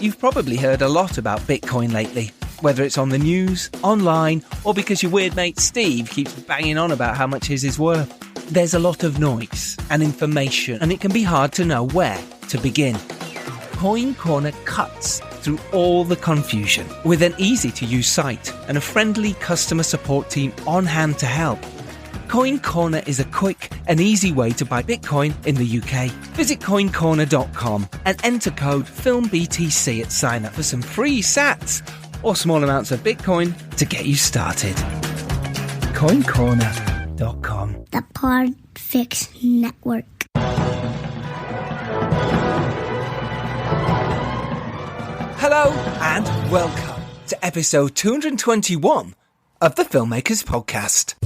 You've probably heard a lot about Bitcoin lately, whether it's on the news, online, or because your weird mate Steve keeps banging on about how much his is worth. There's a lot of noise and information, and it can be hard to know where to begin. Coin Corner cuts through all the confusion with an easy-to-use site and a friendly customer support team on hand to help. Coin Corner is a quick and easy way to buy Bitcoin in the UK. Visit coincorner.com and enter code FILMBTC at sign up for some free sats or small amounts of Bitcoin to get you started. coincorner.com. The Podfix Network. Hello and welcome to episode 221 of the Filmmakers Podcast.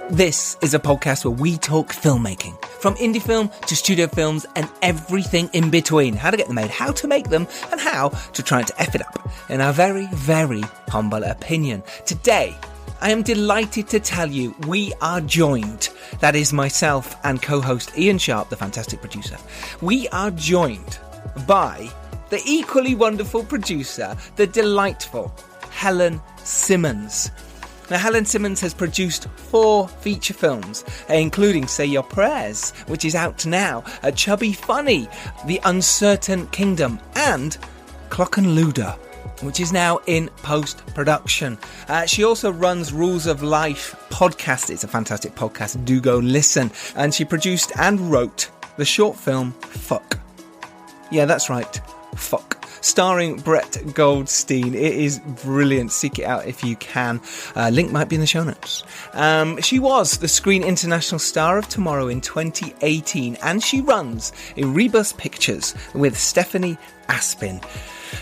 This is a podcast where we talk filmmaking, from indie film to studio films and everything in between. How to get them made, how to make them, and how to try to F it up, in our very, very humble opinion. Today, I am delighted to tell you we are joined, that is myself and co-host Ian Sharp, the fantastic producer. We are joined by the equally wonderful producer, the delightful Helen Simmons. Now, Helen Simmons has produced 4 feature films, including Say Your Prayers, which is out now, A Chubby Funny, The Uncertain Kingdom, and Clock and Luda, which is now in post-production. She also runs Rules of Life podcast. It's a fantastic podcast. Do go listen. And she produced and wrote the short film Fuck. Yeah, that's right. Fuck. Starring Brett Goldstein. It is brilliant. Seek it out if you can. Link might be in the show notes. She was the Screen International Star of Tomorrow in 2018, and she runs Erebus Pictures with Stephanie Aspin.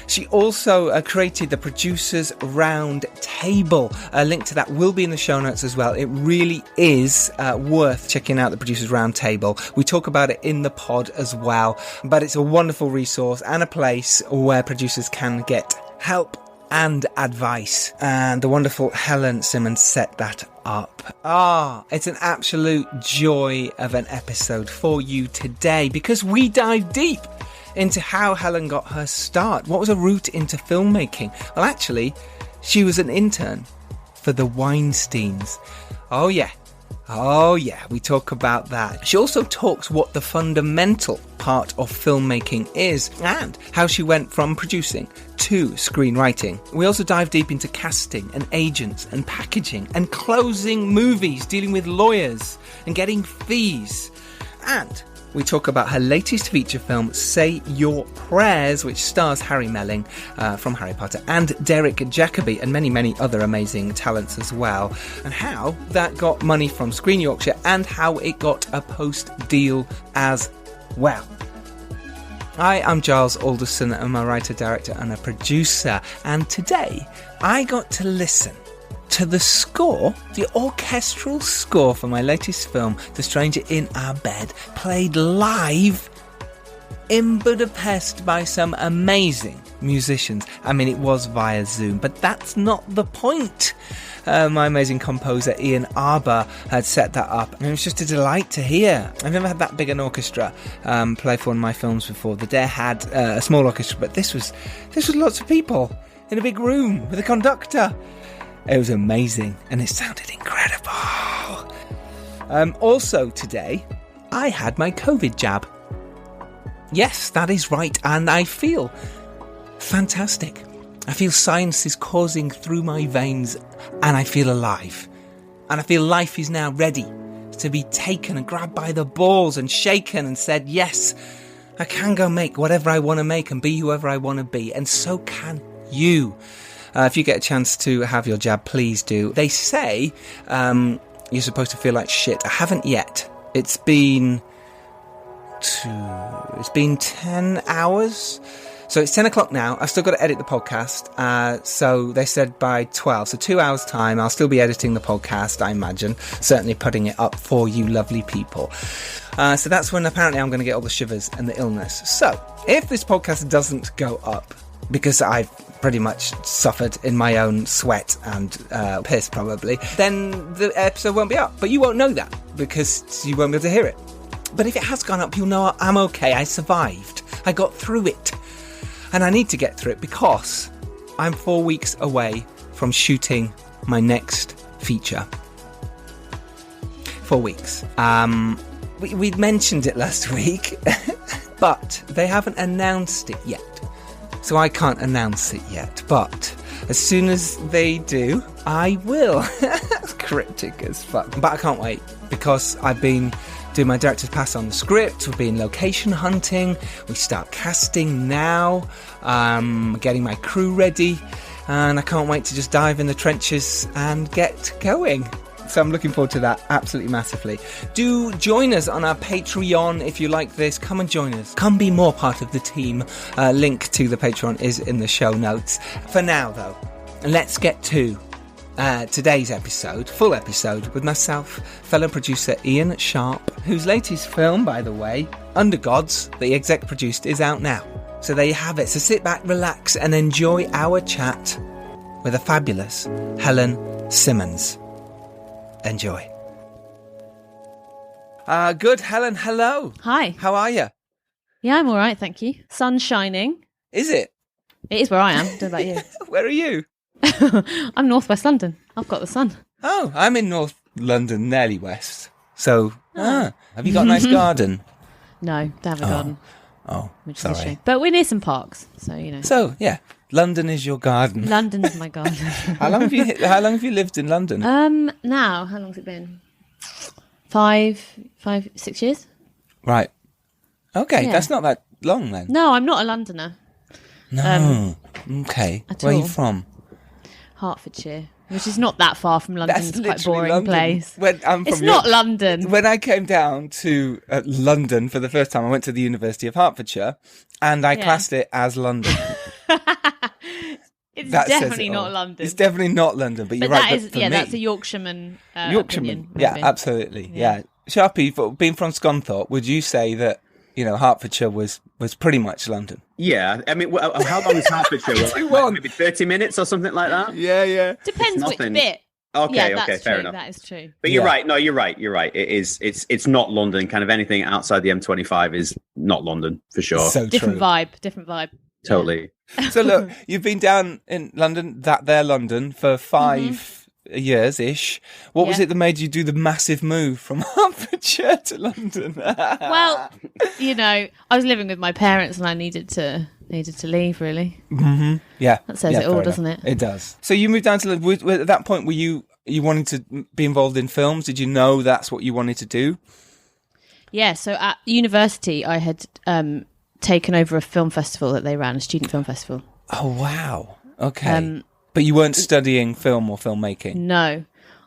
She also created the Producers Round Table. A link to that will be in the show notes as well. It really is worth checking out the Producers Round Table. We talk about it in the pod as well, but it's a wonderful resource and a place where producers can get help and advice. And the wonderful Helen Simmons set that up. It's an absolute joy of an episode for you today because we dive deep into how Helen got her start. What was her route into filmmaking? Well, actually, she was an intern for the Weinsteins. Oh yeah, we talk about that. She also talks what the fundamental part of filmmaking is and how she went from producing to screenwriting. We also dive deep into casting and agents and packaging and closing movies, dealing with lawyers and getting fees. And we talk about her latest feature film, Say Your Prayers, which stars Harry Melling from Harry Potter and Derek Jacobi and many, many other amazing talents as well, and how that got money from Screen Yorkshire and how it got a post deal as well. Hi, I'm Giles Alderson. I'm a writer, director and a producer, and today I got to listen to the score, the orchestral score for my latest film, The Stranger in Our Bed, played live in Budapest by some amazing musicians. I mean, it was via Zoom, but that's not the point. My amazing composer Ian Arbour had set that up, and it was just a delight to hear. I've never had that big an orchestra play for one of my films before. The Dare had a small orchestra, but this was lots of people in a big room with a conductor. It was amazing, and it sounded incredible. Also today, I had my COVID jab. Yes, that is right, and I feel fantastic. I feel science is coursing through my veins, and I feel alive. And I feel life is now ready to be taken and grabbed by the balls and shaken and said, yes, I can go make whatever I want to make and be whoever I want to be, and so can you. If you get a chance to have your jab, please do. They say you're supposed to feel like shit. I haven't yet. It's been 10 hours. So it's 10 o'clock now. I've still got to edit the podcast. So they said by 12. So 2 hours time, I'll still be editing the podcast, I imagine. Certainly putting it up for you lovely people. So that's when apparently I'm going to get all the shivers and the illness. So if this podcast doesn't go up, because I've pretty much suffered in my own sweat and piss probably, then the episode won't be up. But you won't know that because you won't be able to hear it. But if it has gone up, you'll know I'm okay. I survived. I got through it. And I need to get through it because I'm 4 weeks away from shooting my next feature. 4 weeks. We'd mentioned it last week, but they haven't announced it yet. So I can't announce it yet. But as soon as they do, I will. Cryptic as fuck. But I can't wait because I've been doing my director's pass on the script. We've been location hunting. We start casting now. Getting my crew ready. And I can't wait to just dive in the trenches and get going. So I'm looking forward to that absolutely massively. Do join us on our Patreon if you like this. Come and join us. Come be more part of the team. Link to the Patreon is in the show notes. For now, though, let's get to today's episode, full episode, with myself, fellow producer Ian Sharp, whose latest film, by the way, Under Gods, that he exec produced, is out now. So there you have it. So sit back, relax, and enjoy our chat with the fabulous Helen Simmons. Enjoy. Good, Helen. Hello. Hi. How are you? Yeah, I'm all right, thank you. Sun's shining. Is it? It is where I am. What about you? Where are you? I'm northwest London. I've got the sun. Oh, I'm in North London, nearly west. So, have you got a nice garden? No, don't have a garden. Oh, Which is sorry. a shame. But we're near some parks, so you know. So, yeah, London is your garden. London's my garden. How long have you lived in London? Now, how long's it been? 6 years. Right. Okay, Yeah. that's not that long then. No, I'm not a Londoner. No. Okay. at Where are you all. from? Hertfordshire, which is not that far from London. That's It's quite a literally boring London. place. When I'm from It's not London. When I came down to London for the first time, I went to the University of Hertfordshire, and I classed it as London. It's That says definitely it all. not London. It's definitely not London, but you're But right. that is, but for yeah, me, that's a Yorkshireman. Yorkshireman. Opinion, Yeah, maybe. absolutely. Yeah. Sharpie, being from Scunthorpe, would you say that, Hertfordshire was pretty much London? Yeah, I mean, how long is Hertfordshire? Like maybe 30 minutes or something like that? Yeah. Depends which nothing. bit. Okay, Yeah, okay, that's fair true. enough. That is true. But you're Yeah. right. No, you're right. It's not London. Kind of anything outside the M25 is not London for sure. So Different true. vibe. Totally. So look, you've been down in London, London, for 5 years-ish. What was Yeah. it that made you do the massive move from Hertfordshire to London? Well, I was living with my parents and I needed to leave, really. Yeah. That says it all, fair doesn't enough. it? It does. So you moved down to London. At that point, were you wanting to be involved in films? Did you know that's what you wanted to do? Yeah, so at university I had taken over a film festival that they ran, a student film festival. Oh, wow. Okay. But you weren't studying film or filmmaking? No,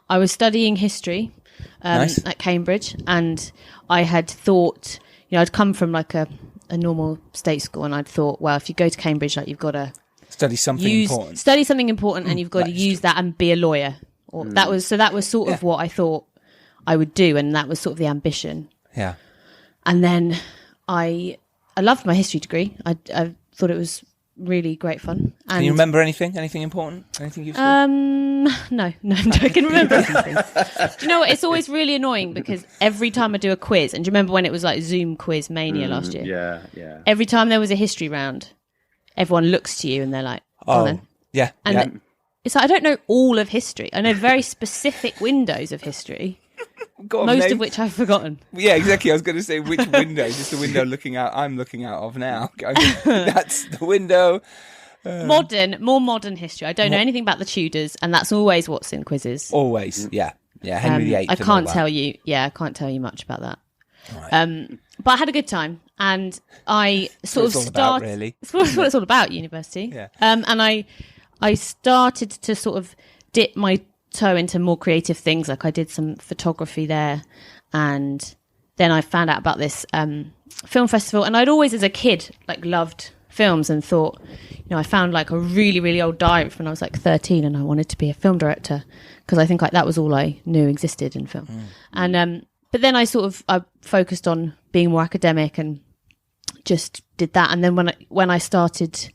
I was studying history Nice. at Cambridge, and I had thought, I'd come from like a normal state school, and I'd thought, well, if you go to Cambridge, like you've got to Study something important. study something important, and you've got to That's use that and be a lawyer. Or that was sort of what I thought I would do, and that was sort of the ambition. Yeah. And then I loved my history degree. I thought it was really great fun. And Can you remember anything? Anything important? Anything useful? No, I can remember everything. Do you know what? It's always really annoying because every time I do a quiz, and do you remember when it was like Zoom quiz mania last year? Yeah. Every time there was a history round, everyone looks to you and they're like, "Oh, then." Yeah. And yeah. it's like I don't know all of history. I know very specific windows of history, Go on, most name- of which I've forgotten. Yeah, exactly. I was going to say which window. Just the window I'm looking out of now. That's the window. More modern history. I don't know anything about the Tudors, and that's always what's in quizzes. Always. Yeah. Henry VIII. I can't tell you. Yeah, I can't tell you much about that. Right. But I had a good time, and I sort of It's all about, started. really. It's what it's all about, university. Yeah. And I started to sort of dip my toe into more creative things. Like I did some photography there, and then I found out about this film festival. And I'd always, as a kid, like loved films and thought, I found like a really, really old diary from when I was like 13, and I wanted to be a film director because I think like that was all I knew existed in film. And but then I focused on being more academic and just did that. And then when I started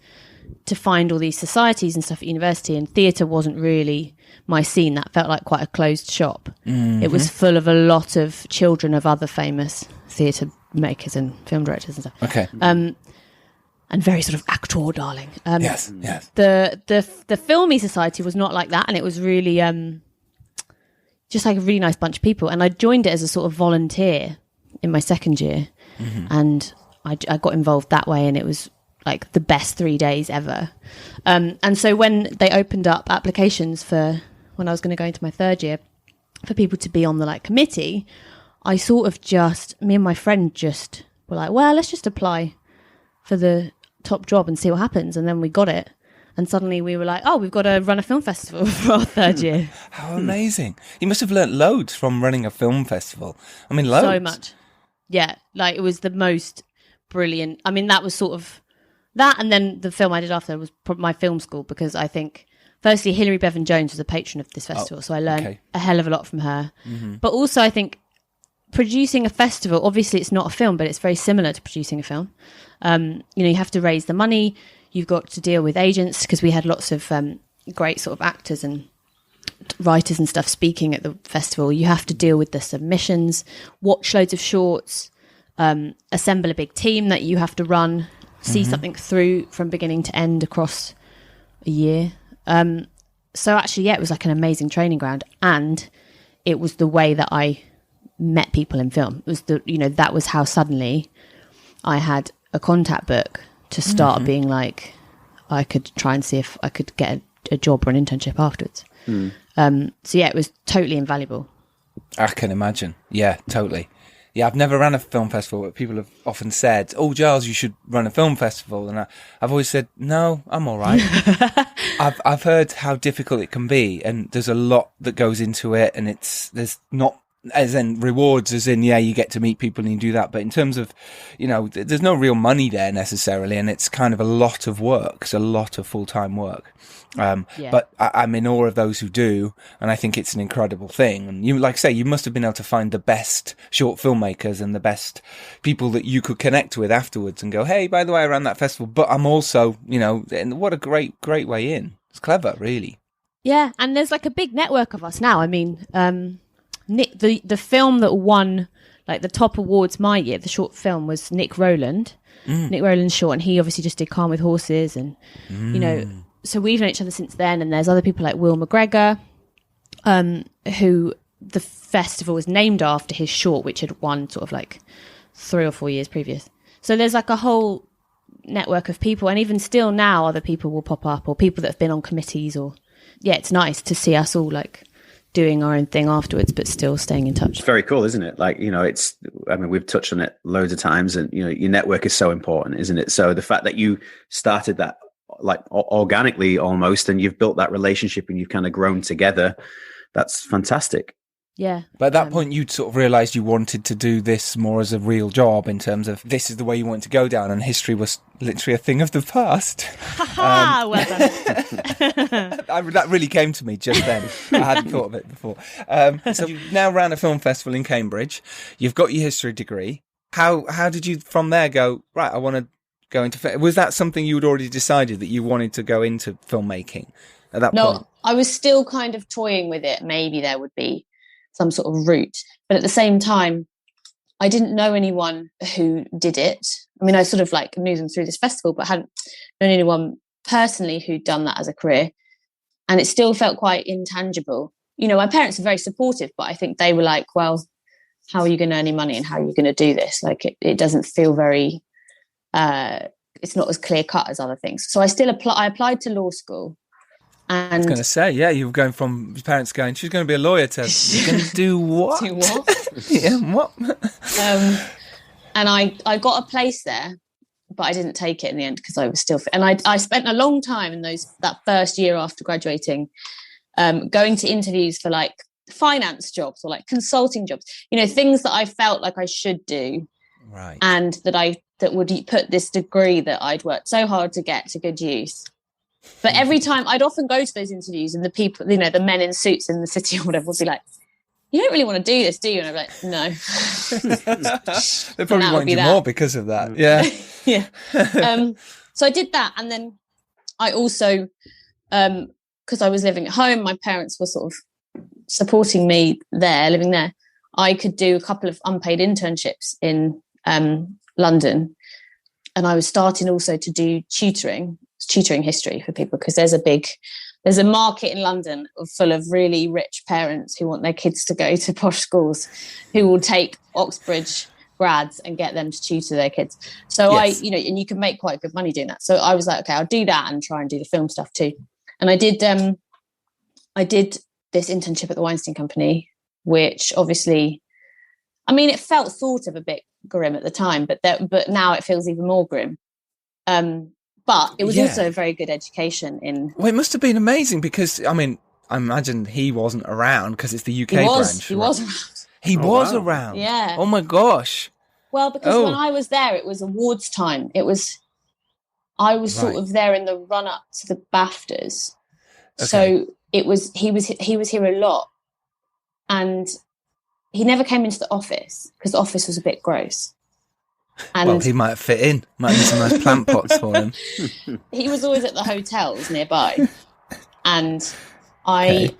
to find all these societies and stuff at university, and theatre wasn't really my scene, that felt like quite a closed shop. It was full of a lot of children of other famous theatre makers and film directors and stuff. Okay. And very sort of actor darling. Yes. The Filmy Society was not like that, and it was really just like a really nice bunch of people. And I joined it as a sort of volunteer in my second year, and I got involved that way, and it was like the best 3 days ever. And so when they opened up applications for when I was going to go into my third year for people to be on the like committee, I sort of just, me and my friend just were like, well, let's just apply for the top job and see what happens. And then we got it. And suddenly we were like, oh, we've got to run a film festival for our third year. How amazing. You must have learnt loads from running a film festival. I mean, loads. So much. Yeah, like it was the most brilliant. I mean, that was sort of that. And then the film I did after was my film school, because I think, firstly, Hilary Bevan-Jones was a patron of this festival. So I learned a hell of a lot from her. But also I think producing a festival, obviously it's not a film, but it's very similar to producing a film. You have to raise the money. You've got to deal with agents, because we had lots of great sort of actors and writers and stuff speaking at the festival. You have to deal with the submissions, watch loads of shorts, assemble a big team that you have to run, see something through from beginning to end across a year. So actually, yeah, it was like an amazing training ground, and it was the way that I met people in film. It was that was how suddenly I had a contact book to start being like, I could try and see if I could get a job or an internship afterwards. So yeah, it was totally invaluable. I can imagine. Yeah, totally. Yeah, I've never ran a film festival, but people have often said, oh, Giles, you should run a film festival. And I've always said, no, I'm all right. I've heard how difficult it can be, and there's a lot that goes into it, and there's not as in rewards, as in, yeah, you get to meet people and you do that. But in terms of, there's no real money there necessarily. And it's kind of a lot of work. It's a lot of full-time work. But I'm in awe of those who do. And I think it's an incredible thing. And you, like I say, you must have been able to find the best short filmmakers and the best people that you could connect with afterwards and go, hey, by the way, I ran that festival, but I'm also, and what a great way in. It's clever, really. Yeah. And there's like a big network of us now. I mean, Nick, the film that won like the top awards my year, the short film, was Nick Rowland. Nick Rowland's short, and he obviously just did Calm with Horses, and so we've known each other since then. And there's other people like Will McGregor, who the festival was named after his short, which had won sort of like 3 or 4 years previous. So there's like a whole network of people, and even still now other people will pop up, or people that have been on committees, or it's nice to see us all like doing our own thing afterwards, but still staying in touch. It's very cool, isn't it? Like, we've touched on it loads of times, and, your network is so important, isn't it? So the fact that you started that like organically almost, and you've built that relationship and you've kind of grown together, that's fantastic. Yeah. But at that point, you'd sort of realised you wanted to do this more as a real job, in terms of this is the way you wanted to go down, and history was literally a thing of the past. Well done. That really came to me just then. I hadn't thought of it before. So you've now ran a film festival in Cambridge. You've got your history degree. How did you from there go, right, I want to go into... Was that something you had already decided that you wanted to go into filmmaking at that point? No, I was still kind of toying with it. Maybe there would be some sort of route. But at the same time, I didn't know anyone who did it. I mean, I sort of like knew them through this festival, but hadn't known anyone personally who'd done that as a career. And it still felt quite intangible. My parents are very supportive, but I think they were like, well, how are you going to earn any money and how are you going to do this? Like, it doesn't feel very, it's not as clear cut as other things. So I applied to law school. And I was going to say, yeah, you were going from your parents going, she's going to be a lawyer, to you're going to do what? Do what? Yeah, what? And I got a place there, but I didn't take it in the end because I was still fit. And I spent a long time in that first year after graduating, going to interviews for like finance jobs or like consulting jobs, things that I felt like I should do. Right. And that would put this degree that I'd worked so hard to get to good use. But every time I'd often go to those interviews, and the people, the men in suits in the city or whatever would be like, you don't really want to do this, do you? And I'd be like, no. They probably wanted you more because of that. Yeah. Yeah. So I did that. And then I also, because I was living at home, my parents were sort of supporting me there, living there. I could do a couple of unpaid internships in London, and I was starting also to do tutoring history for people, because there's a market in London full of really rich parents who want their kids to go to posh schools, who will take Oxbridge grads and get them to tutor their kids. So yes. And you can make quite good money doing that. So I was like, okay, I'll do that and try and do the film stuff too. And I did this internship at the Weinstein Company, which obviously, I mean, it felt sort of a bit grim at the time, but now it feels even more grim. But it was also a very good education in... Well, it must have been amazing because, I mean, I imagine he wasn't around because it's the UK branch. He was around. He was around? Yeah. Oh, my gosh. Well, because when I was there, it was awards time. I was sort of there in the run-up to the BAFTAs. Okay. So he was here a lot. And he never came into the office because the office was a bit gross. And well, he might fit in. Might be some nice plant pots for him. He was always at the hotels nearby. And I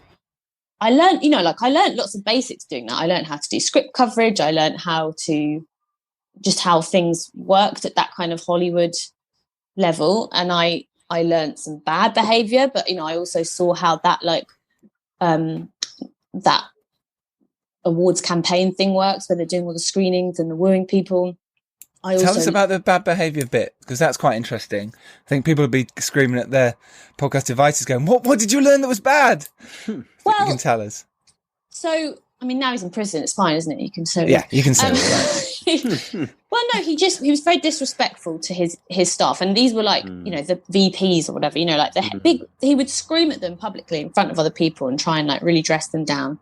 learned, I learned lots of basics doing that. I learned how to do script coverage. I learned how things worked at that kind of Hollywood level. And I learned some bad behavior, but, I also saw how that that awards campaign thing works, where they're doing all the screenings and the wooing people. Tell us about the bad behaviour bit, because that's quite interesting. I think people will be screaming at their podcast devices going, what did you learn that was bad? Well, you can tell us. So, I mean, now he's in prison. It's fine, isn't it? You can say you can say that. Well, no, he was very disrespectful to his staff. And these were like, the VPs or whatever, like the big, he would scream at them publicly in front of other people and try and like really dress them down.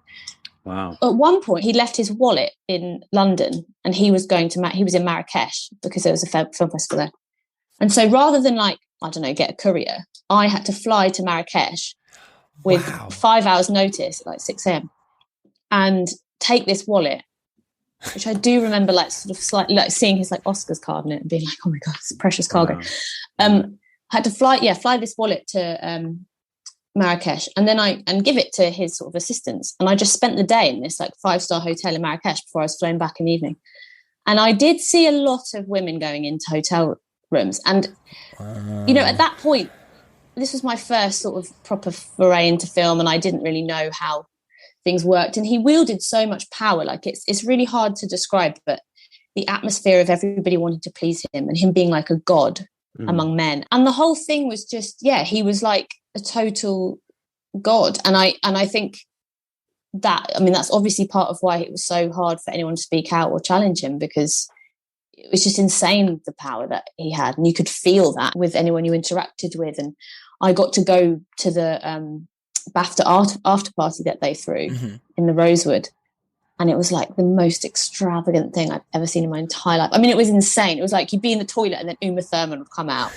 Wow. At one point, he left his wallet in London and he was he was in Marrakesh because there was a film festival there. And so rather than get a courier, I had to fly to Marrakesh with 5 hours notice at 6 a.m. and take this wallet, which I do remember slightly seeing his Oscars card in it and being like, oh my God, it's a precious cargo. Wow. I had to fly this wallet to Marrakesh and give it to his sort of assistants. And I just spent the day in this 5-star hotel in Marrakesh before I was flown back in the evening. And I did see a lot of women going into hotel rooms. And, at that point, this was my first sort of proper foray into film, and I didn't really know how things worked. And he wielded so much power. It's really hard to describe, but the atmosphere of everybody wanting to please him and him being like a god among men. And the whole thing was just, he was like a total god. And I think that's obviously part of why it was so hard for anyone to speak out or challenge him, because it was just insane, the power that he had. And you could feel that with anyone you interacted with. And I got to go to the BAFTA after party that they threw in the Rosewood. And it was like the most extravagant thing I've ever seen in my entire life. I mean, it was insane. It was like you'd be in the toilet and then Uma Thurman would come out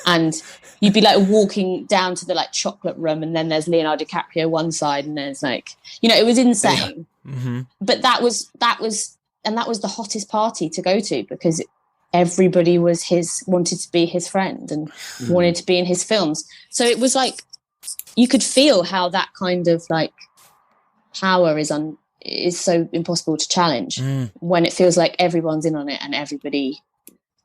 and you'd be walking down to the chocolate room, and then there's Leonardo DiCaprio one side, and there's it was insane. Yeah. Mm-hmm. But that was the hottest party to go to, because everybody wanted to be his friend and wanted to be in his films. So it was you could feel how that kind of power is so impossible to challenge when it feels like everyone's in on it and everybody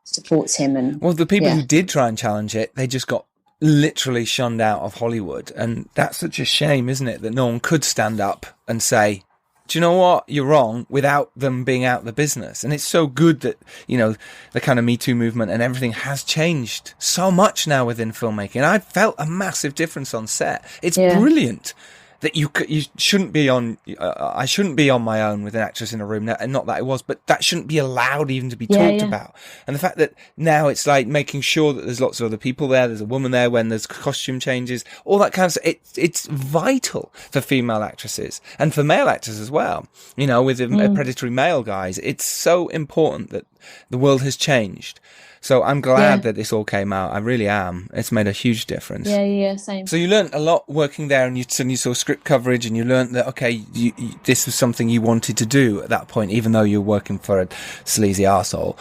supports him. And the people who did try and challenge it, they just got literally shunned out of Hollywood. And that's such a shame, isn't it, that no one could stand up and say, do you know what, you're wrong, without them being out of the business. And it's so good that, the kind of Me Too movement and everything has changed so much now within filmmaking. I felt a massive difference on set. It's brilliant that you shouldn't be on, I shouldn't be on my own with an actress in a room, and not that I was, but that shouldn't be allowed even to be talked about. And the fact that now it's making sure that there's lots of other people there's a woman there when there's costume changes, all that kind of stuff. It's vital for female actresses and for male actors as well. With predatory male guys, it's so important that the world has changed. So I'm glad that this all came out. I really am. It's made a huge difference. Yeah, same. So you learned a lot working there, and you saw script coverage, and you learned that, okay, this was something you wanted to do at that point, even though you were working for a sleazy arsehole.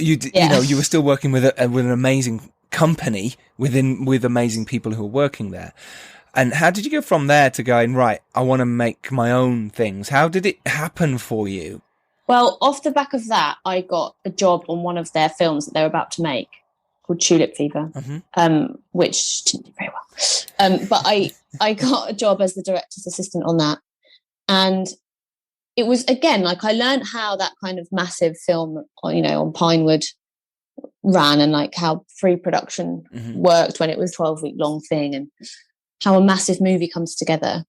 You were still working with an amazing company with amazing people who were working there. And how did you go from there to going, right, I want to make my own things? How did it happen for you? Well, off the back of that, I got a job on one of their films that they were about to make called Tulip Fever, which didn't do very well. But I got a job as the director's assistant on that. And it was, again, like I learned how that kind of massive film, on Pinewood ran, and like how pre-production worked when it was a 12-week long thing, and how a massive movie comes together.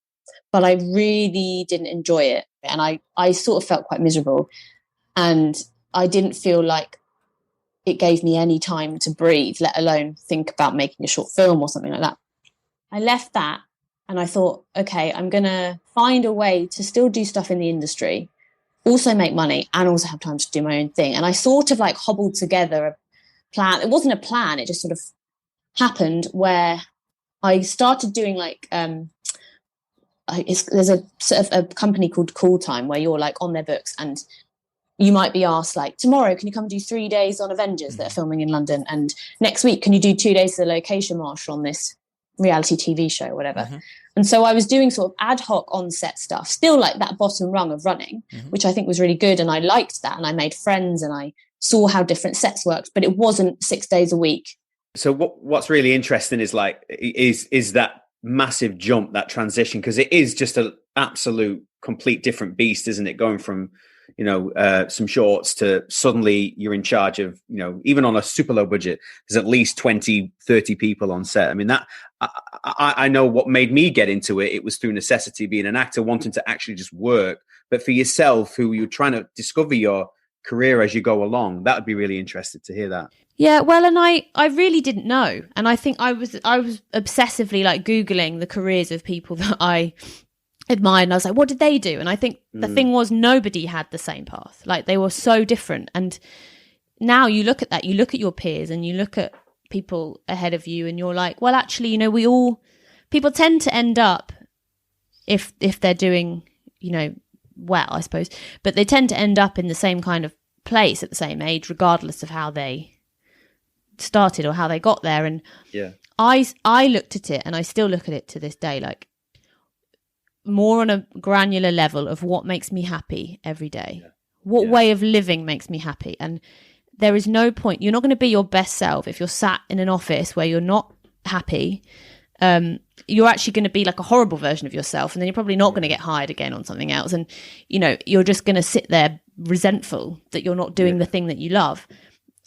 But I really didn't enjoy it. And I sort of felt quite miserable. And I didn't feel like it gave me any time to breathe, let alone think about making a short film or something like that. I left that and I thought, okay, I'm going to find a way to still do stuff in the industry, also make money, and also have time to do my own thing. And I sort of like hobbled together a plan. It wasn't a plan. It just sort of happened where I started doing like, there's a sort of a company called Call Time where you're like on their books, and you might be asked like, tomorrow, can you come do 3 days on Avengers that are filming in London? And next week, can you do 2 days to the location marshal on this reality TV show or whatever? And so I was doing sort of ad hoc on-set stuff, still like that bottom rung of running, which I think was really good. And I liked that. And I made friends and I saw how different sets worked, but it wasn't 6 days a week. So what's really interesting is like, is that massive jump, that transition, because it is just an absolute complete different beast, isn't it? Going from some shorts to suddenly you're in charge of, even on a super low budget, there's at least 20, 30 people on set. I mean, that I know what made me get into it. It was through necessity, being an actor, wanting to actually just work. But for yourself, who you're trying to discover your career as you go along, that would be really interested to hear that. Yeah, well, and I really didn't know. And I think I was obsessively like Googling the careers of people that I admired, and I was like, what did they do? And I think the thing was, nobody had the same path. Like, they were so different. And now you look at that, you look at your peers and you look at people ahead of you, and you're like, well, actually, people tend to end up, if they're doing, well, I suppose, but they tend to end up in the same kind of place at the same age, regardless of how they started or how they got there. And I looked at it, and I still look at it to this day, like more on a granular level of what makes me happy every day. What way of living makes me happy? And there is no point. You're not going to be your best self if you're sat in an office where you're not happy. You're actually going to be like a horrible version of yourself, and then you're probably not going to get hired again on something else. And, you're just going to sit there resentful that you're not doing the thing that you love.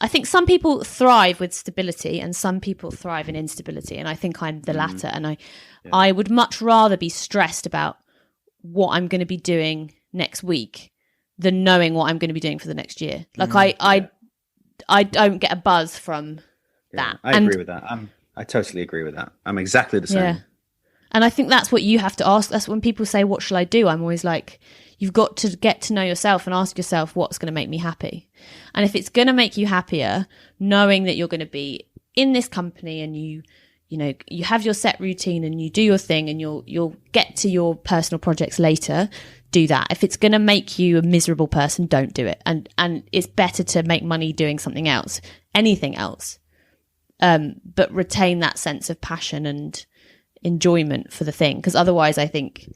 I think some people thrive with stability and some people thrive in instability. And I think I'm the latter. And I would much rather be stressed about what I'm going to be doing next week than knowing what I'm going to be doing for the next year. Like I don't get a buzz from that. I agree with that. I totally agree with that. I'm exactly the same. Yeah. And I think that's what you have to ask. That's when people say, what shall I do? I'm always like, you've got to get to know yourself and ask yourself, what's going to make me happy? And if it's going to make you happier, knowing that you're going to be in this company and you have your set routine and you do your thing and you'll get to your personal projects later, do that. If it's going to make you a miserable person, don't do it. And it's better to make money doing something else, anything else. But retain that sense of passion and enjoyment for the thing, because otherwise I think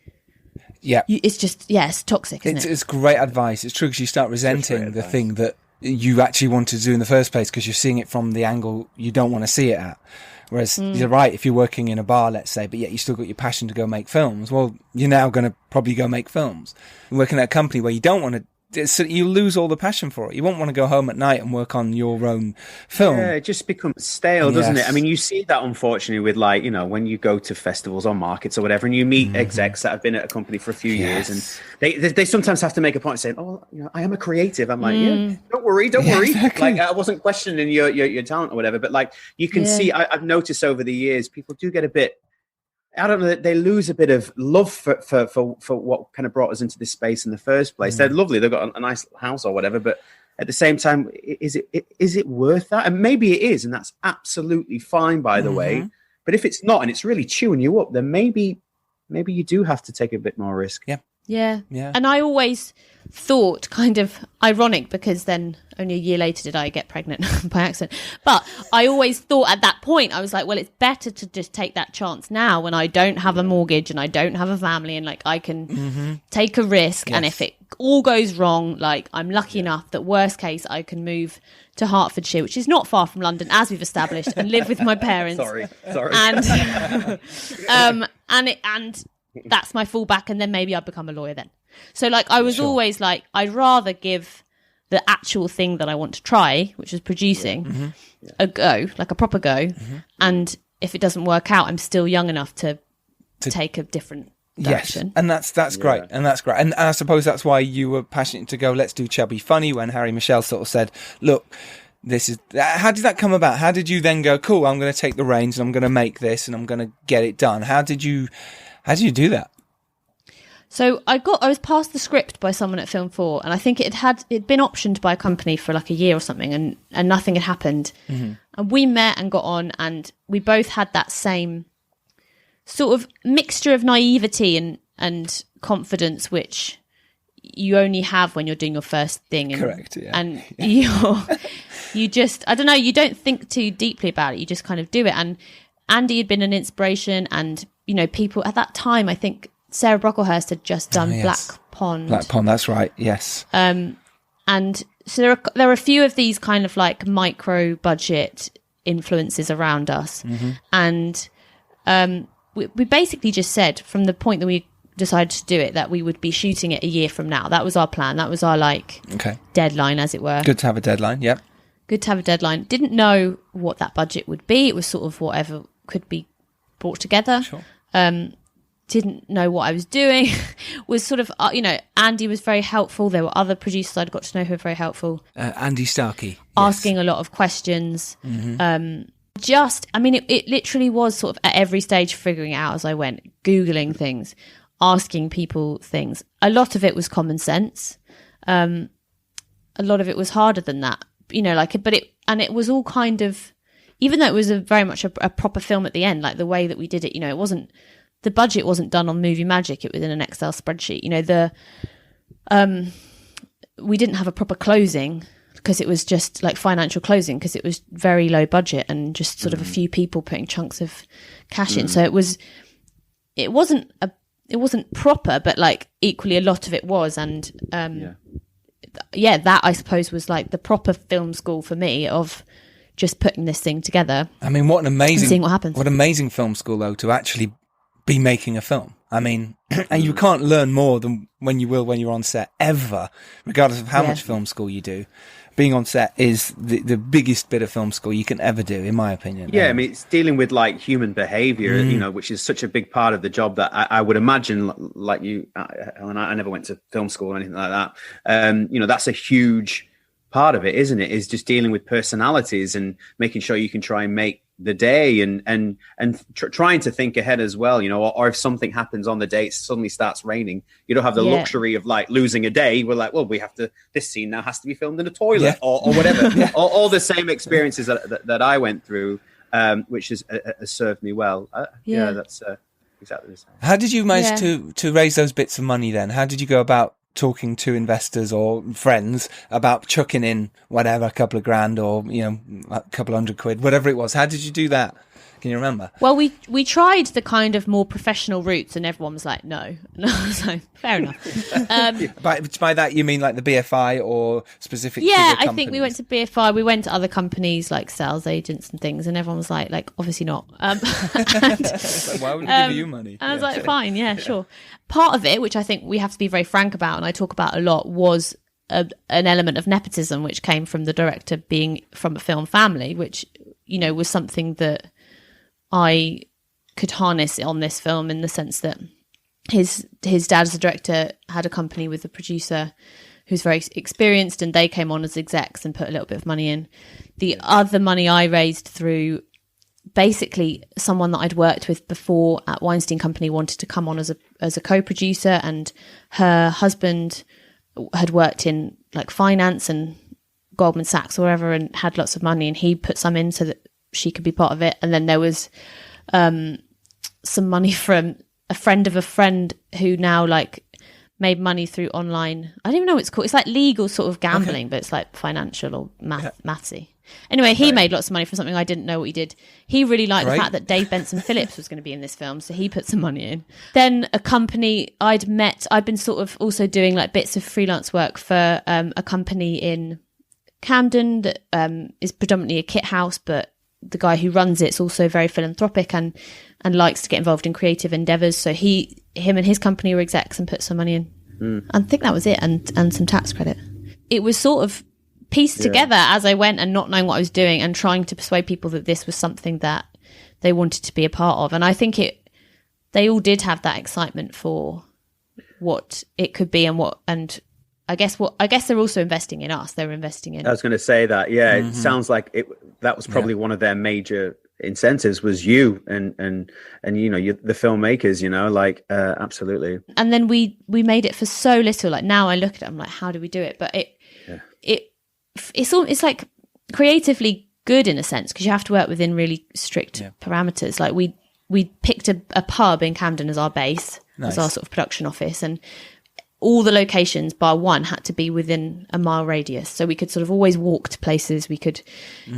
it's just it's toxic, isn't it? It's great advice. It's true, because you start resenting the thing that you actually wanted to do in the first place, because you're seeing it from the angle you don't want to see it at. Whereas you're right, if you're working in a bar, let's say, but yet you still got your passion to go make films, well, you're now going to probably go make films. You're working at a company where you don't want to, you lose all the passion for it. You won't want to go home at night and work on your own film. Yeah, it just becomes stale, doesn't it? I mean, you see that, unfortunately, with like, when you go to festivals or markets or whatever, and you meet execs that have been at a company for a few years, and they sometimes have to make a point saying, oh, I am a creative. I'm like, don't worry. Exactly. Like, I wasn't questioning your talent or whatever, but like, you can see, I've noticed over the years, people do get a bit, I don't know, they lose a bit of love for what kind of brought us into this space in the first place. They're lovely, they've got a nice house or whatever, but at the same time, is it worth that? And maybe it is, and that's absolutely fine, by the way. But if it's not, and it's really chewing you up, then maybe you do have to take a bit more risk. Yeah, Yeah. Yeah. And I always thought, kind of ironic, because then only a year later did I get pregnant by accident. But I always thought at that point, I was like, well, it's better to just take that chance now when I don't have a mortgage and I don't have a family, and like I can take a risk. Yes. And if it all goes wrong, like I'm lucky enough that worst case I can move to Hertfordshire, which is not far from London, as we've established, and live with my parents. Sorry. And that's my fallback, and then maybe I'd become a lawyer then. So like I was always like, I'd rather give the actual thing that I want to try, which is producing, a go, like a proper go. And if it doesn't work out, I'm still young enough to take a different direction. Yes, and that's great, and that's great. And I suppose that's why you were passionate to go, let's do Chubby Funny, when Harry Michelle sort of said, look, this is, how did that come about? How did you then go, cool, I'm going to take the reins and I'm going to make this and I'm going to get it done? How did you do that? So I was passed the script by someone at Film 4, and I think it'd been optioned by a company for like a year or something, and nothing had happened. And we met and got on, and we both had that same sort of mixture of naivety and confidence, which you only have when you're doing your first thing. And, Correct, yeah. And you just, I don't know, you don't think too deeply about it. You just kind of do it. And Andy had been an inspiration, and, you know, people at that time, I think Sarah Brocklehurst had just done Black Pond. Black Pond, that's right, yes. And so there are a few of these kind of like micro budget influences around us. And we basically just said, from the point that we decided to do it, that we would be shooting it a year from now. That was our plan. That was our deadline, as it were. Good to have a deadline, yep. Good to have a deadline. Didn't know what that budget would be. It was sort of whatever could be brought together. Sure. Didn't know what I was doing. Was sort of, you know, Andy was very helpful. There were other producers I'd got to know who were very helpful. Andy Starkey. Asking a lot of questions. I mean, it literally was sort of at every stage figuring it out as I went, Googling things, asking people things. A lot of it was common sense. A lot of it was harder than that, you know, like, it was all kind of, even though it was very much a proper film at the end, like the way that we did it, you know, the budget wasn't done on Movie Magic. It was in an Excel spreadsheet. You know, we didn't have a proper closing because it was just like financial closing, because it was very low budget and just sort of a few people putting chunks of cash in. So it wasn't proper, but like equally a lot of it was. And that I suppose was like the proper film school for me of just putting this thing together. I mean, seeing what happens. What amazing film school though, to actually be making a film. I mean, and you can't learn more than when you're on set ever, regardless of how much film school you do. Being on set is the biggest bit of film school you can ever do, in my opinion. Yeah, I mean, it's dealing with like human behavior, you know, which is such a big part of the job that I would imagine, like you, Helen, I never went to film school or anything like that. You know, that's a huge part of it, isn't it? Is just dealing with personalities and making sure you can try and make the day and trying to think ahead as well, you know, or if something happens on the day, it suddenly starts raining, you don't have the luxury of like losing a day. We're like, well, this scene now has to be filmed in a toilet or whatever. all the same experiences that I went through, which has served me well. That's exactly the same. How did you manage to raise those bits of money then? How did you go about talking to investors or friends about chucking in whatever, a couple of grand or, you know, a couple £100, whatever it was? How did you do that? Can you remember? Well, we tried the kind of more professional routes, and everyone was like, no. And I was like, fair enough. By that you mean like the BFI or specific? Yeah, I think we went to BFI. We went to other companies like sales agents and things, and everyone was like obviously not. Like, why would we give you money? And I was like, fine, sure. Part of it, which I think we have to be very frank about, and I talk about a lot, was an element of nepotism, which came from the director being from a film family, which, you know, was something that I could harness on this film, in the sense that his dad as a director had a company with a producer who's very experienced, and they came on as execs and put a little bit of money in. The other money I raised through basically someone that I'd worked with before at Weinstein Company wanted to come on as a co-producer, and her husband had worked in like finance and Goldman Sachs or whatever, and had lots of money, and he put some in so that she could be part of it. And then there was some money from a friend of a friend who now like made money through online. I don't even know what it's called. It's like legal sort of gambling, but it's like financial or mathsy. Anyway, he made lots of money from something I didn't know what he did. He really liked the fact that Dave Benson Phillips was going to be in this film, so he put some money in. Then a company I'd been sort of also doing like bits of freelance work for a company in Camden that is predominantly a kit house, but the guy who runs it's also very philanthropic and likes to get involved in creative endeavours. So him and his company were execs and put some money in. I think that was it, and some tax credit. It was sort of pieced together as I went and not knowing what I was doing and trying to persuade people that this was something that they wanted to be a part of. And I think they all did have that excitement for what it could be and I guess they're also investing in us. They're investing in. I was going to say that. Yeah, it sounds like that was probably one of their major incentives was you and the filmmakers. Absolutely. And then we made it for so little. Like now I look at it, I'm like, how do we do it? But it's like creatively good in a sense because you have to work within really strict parameters. Like we picked a pub in Camden as our base, as our sort of production office, and all the locations bar one had to be within a mile radius, so we could sort of always walk to places. We could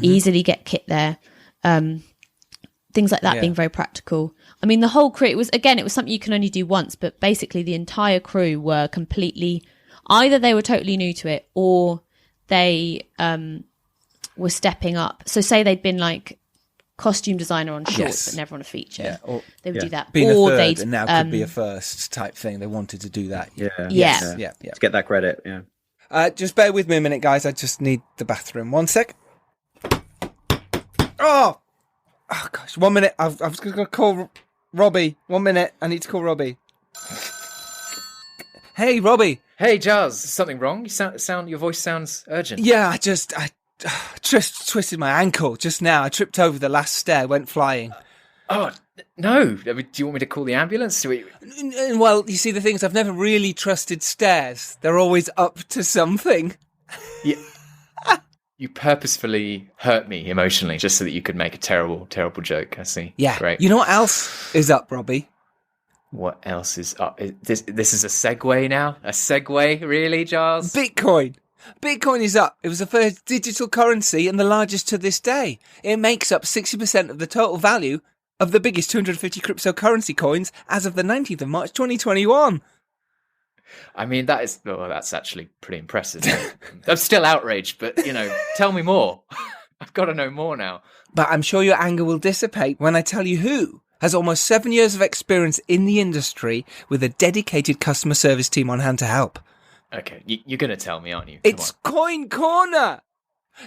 easily get kit there, things like that being very practical. I mean, the whole crew, it was something you can only do once, but basically the entire crew were completely, either they were totally new to it or they were stepping up. So say they'd been like costume designer on shorts but never on a feature, or they would do that, being or a third they'd and now could be a first type thing. They wanted to do that. To get that credit. Just bear with me a minute, guys. I just need the bathroom. 1 sec. Oh gosh, 1 minute. I was going to call Robbie. 1 minute. I need to call Robbie. Hey, Robbie. Hey, Giles. Is something wrong? Your voice sounds urgent. Yeah, I twisted my ankle just now. I tripped over the last stair, went flying. Oh, no. I mean, do you want me to call the ambulance? Well, you see, the thing is, I've never really trusted stairs. They're always up to something. Yeah. You purposefully hurt me emotionally just so that you could make a terrible, terrible joke. I see. Yeah. Great. You know what else is up, Robbie? What else is up? This is a segue now? A segue, really, Giles? Bitcoin. Bitcoin is up. It was the first digital currency and the largest to this day. It makes up 60% of the total value of the biggest 250 cryptocurrency coins as of the 19th of March 2021. I mean, that's actually pretty impressive. I'm still outraged, but, tell me more. I've got to know more now. But I'm sure your anger will dissipate when I tell you who has almost 7 years of experience in the industry with a dedicated customer service team on hand to help. Okay, you're going to tell me, aren't you? It's Coin Corner!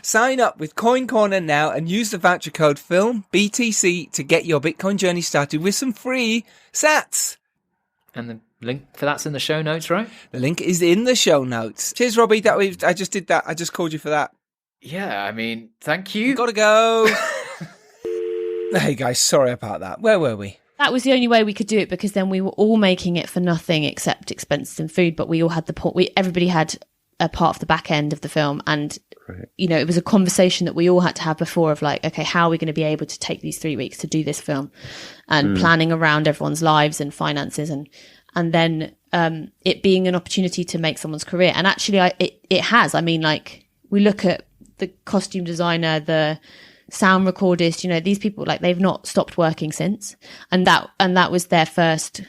Sign up with Coin Corner now and use the voucher code FILMBTC to get your Bitcoin journey started with some free sats. And the link for that's in the show notes, right? The link is in the show notes. Cheers, Robbie. I just did that. I just called you for that. Yeah, I mean, thank you. Gotta go. Hey, guys, sorry about that. Where were we? That was the only way we could do it because then we were all making it for nothing except expenses and food, but we all had everybody had a part of the back end of the film, and it was a conversation that we all had to have before of like, okay, how are we going to be able to take these 3 weeks to do this film, and planning around everyone's lives and finances, and then it being an opportunity to make someone's career. And actually it has. I mean, like, we look at the costume designer, the sound recordist, these people, like, they've not stopped working since, and that was their first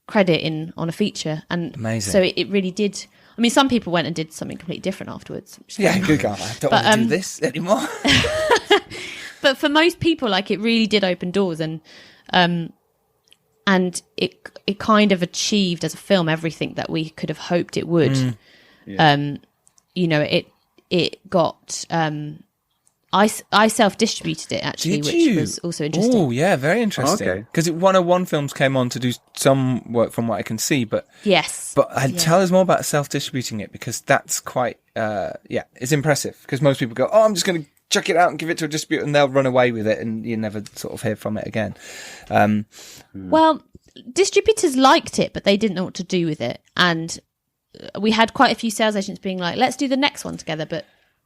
credit on a feature. And amazing. So it really did. I mean, some people went and did something completely different afterwards. Yeah, good guy. I don't want to do this anymore. But for most people, like, it really did open doors, and it kind of achieved as a film everything that we could have hoped it would. It got. I self-distributed it, actually, which was also interesting. Oh, yeah, very interesting. Because 101 Films came on to do some work from what I can see, but... Yes. But tell us more about self-distributing it, because that's quite... it's impressive, because most people go, I'm just going to chuck it out and give it to a distributor, and they'll run away with it, and you never sort of hear from it again. Well, distributors liked it, but they didn't know what to do with it. And we had quite a few sales agents being like, let's do the next one together, but...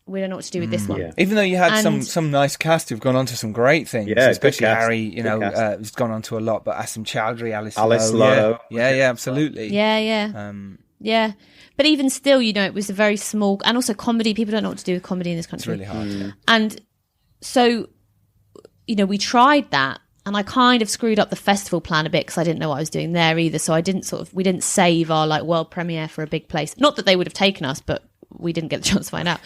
we don't know what to do with this one. Yeah. Even though you had some nice cast who've gone on to some great things, especially Harry, has gone on to a lot, but Asim Chowdhury, Alice Lowe. Lowe. Yeah, absolutely. Yeah. Yeah. But even still, you know, it was a very small, and also comedy. People don't know what to do with comedy in this country. It's really hard. And so, you know, we tried that, and I kind of screwed up the festival plan a bit because I didn't know what I was doing there either. So we didn't save our like world premiere for a big place. Not that they would have taken us, but we didn't get the chance to find out.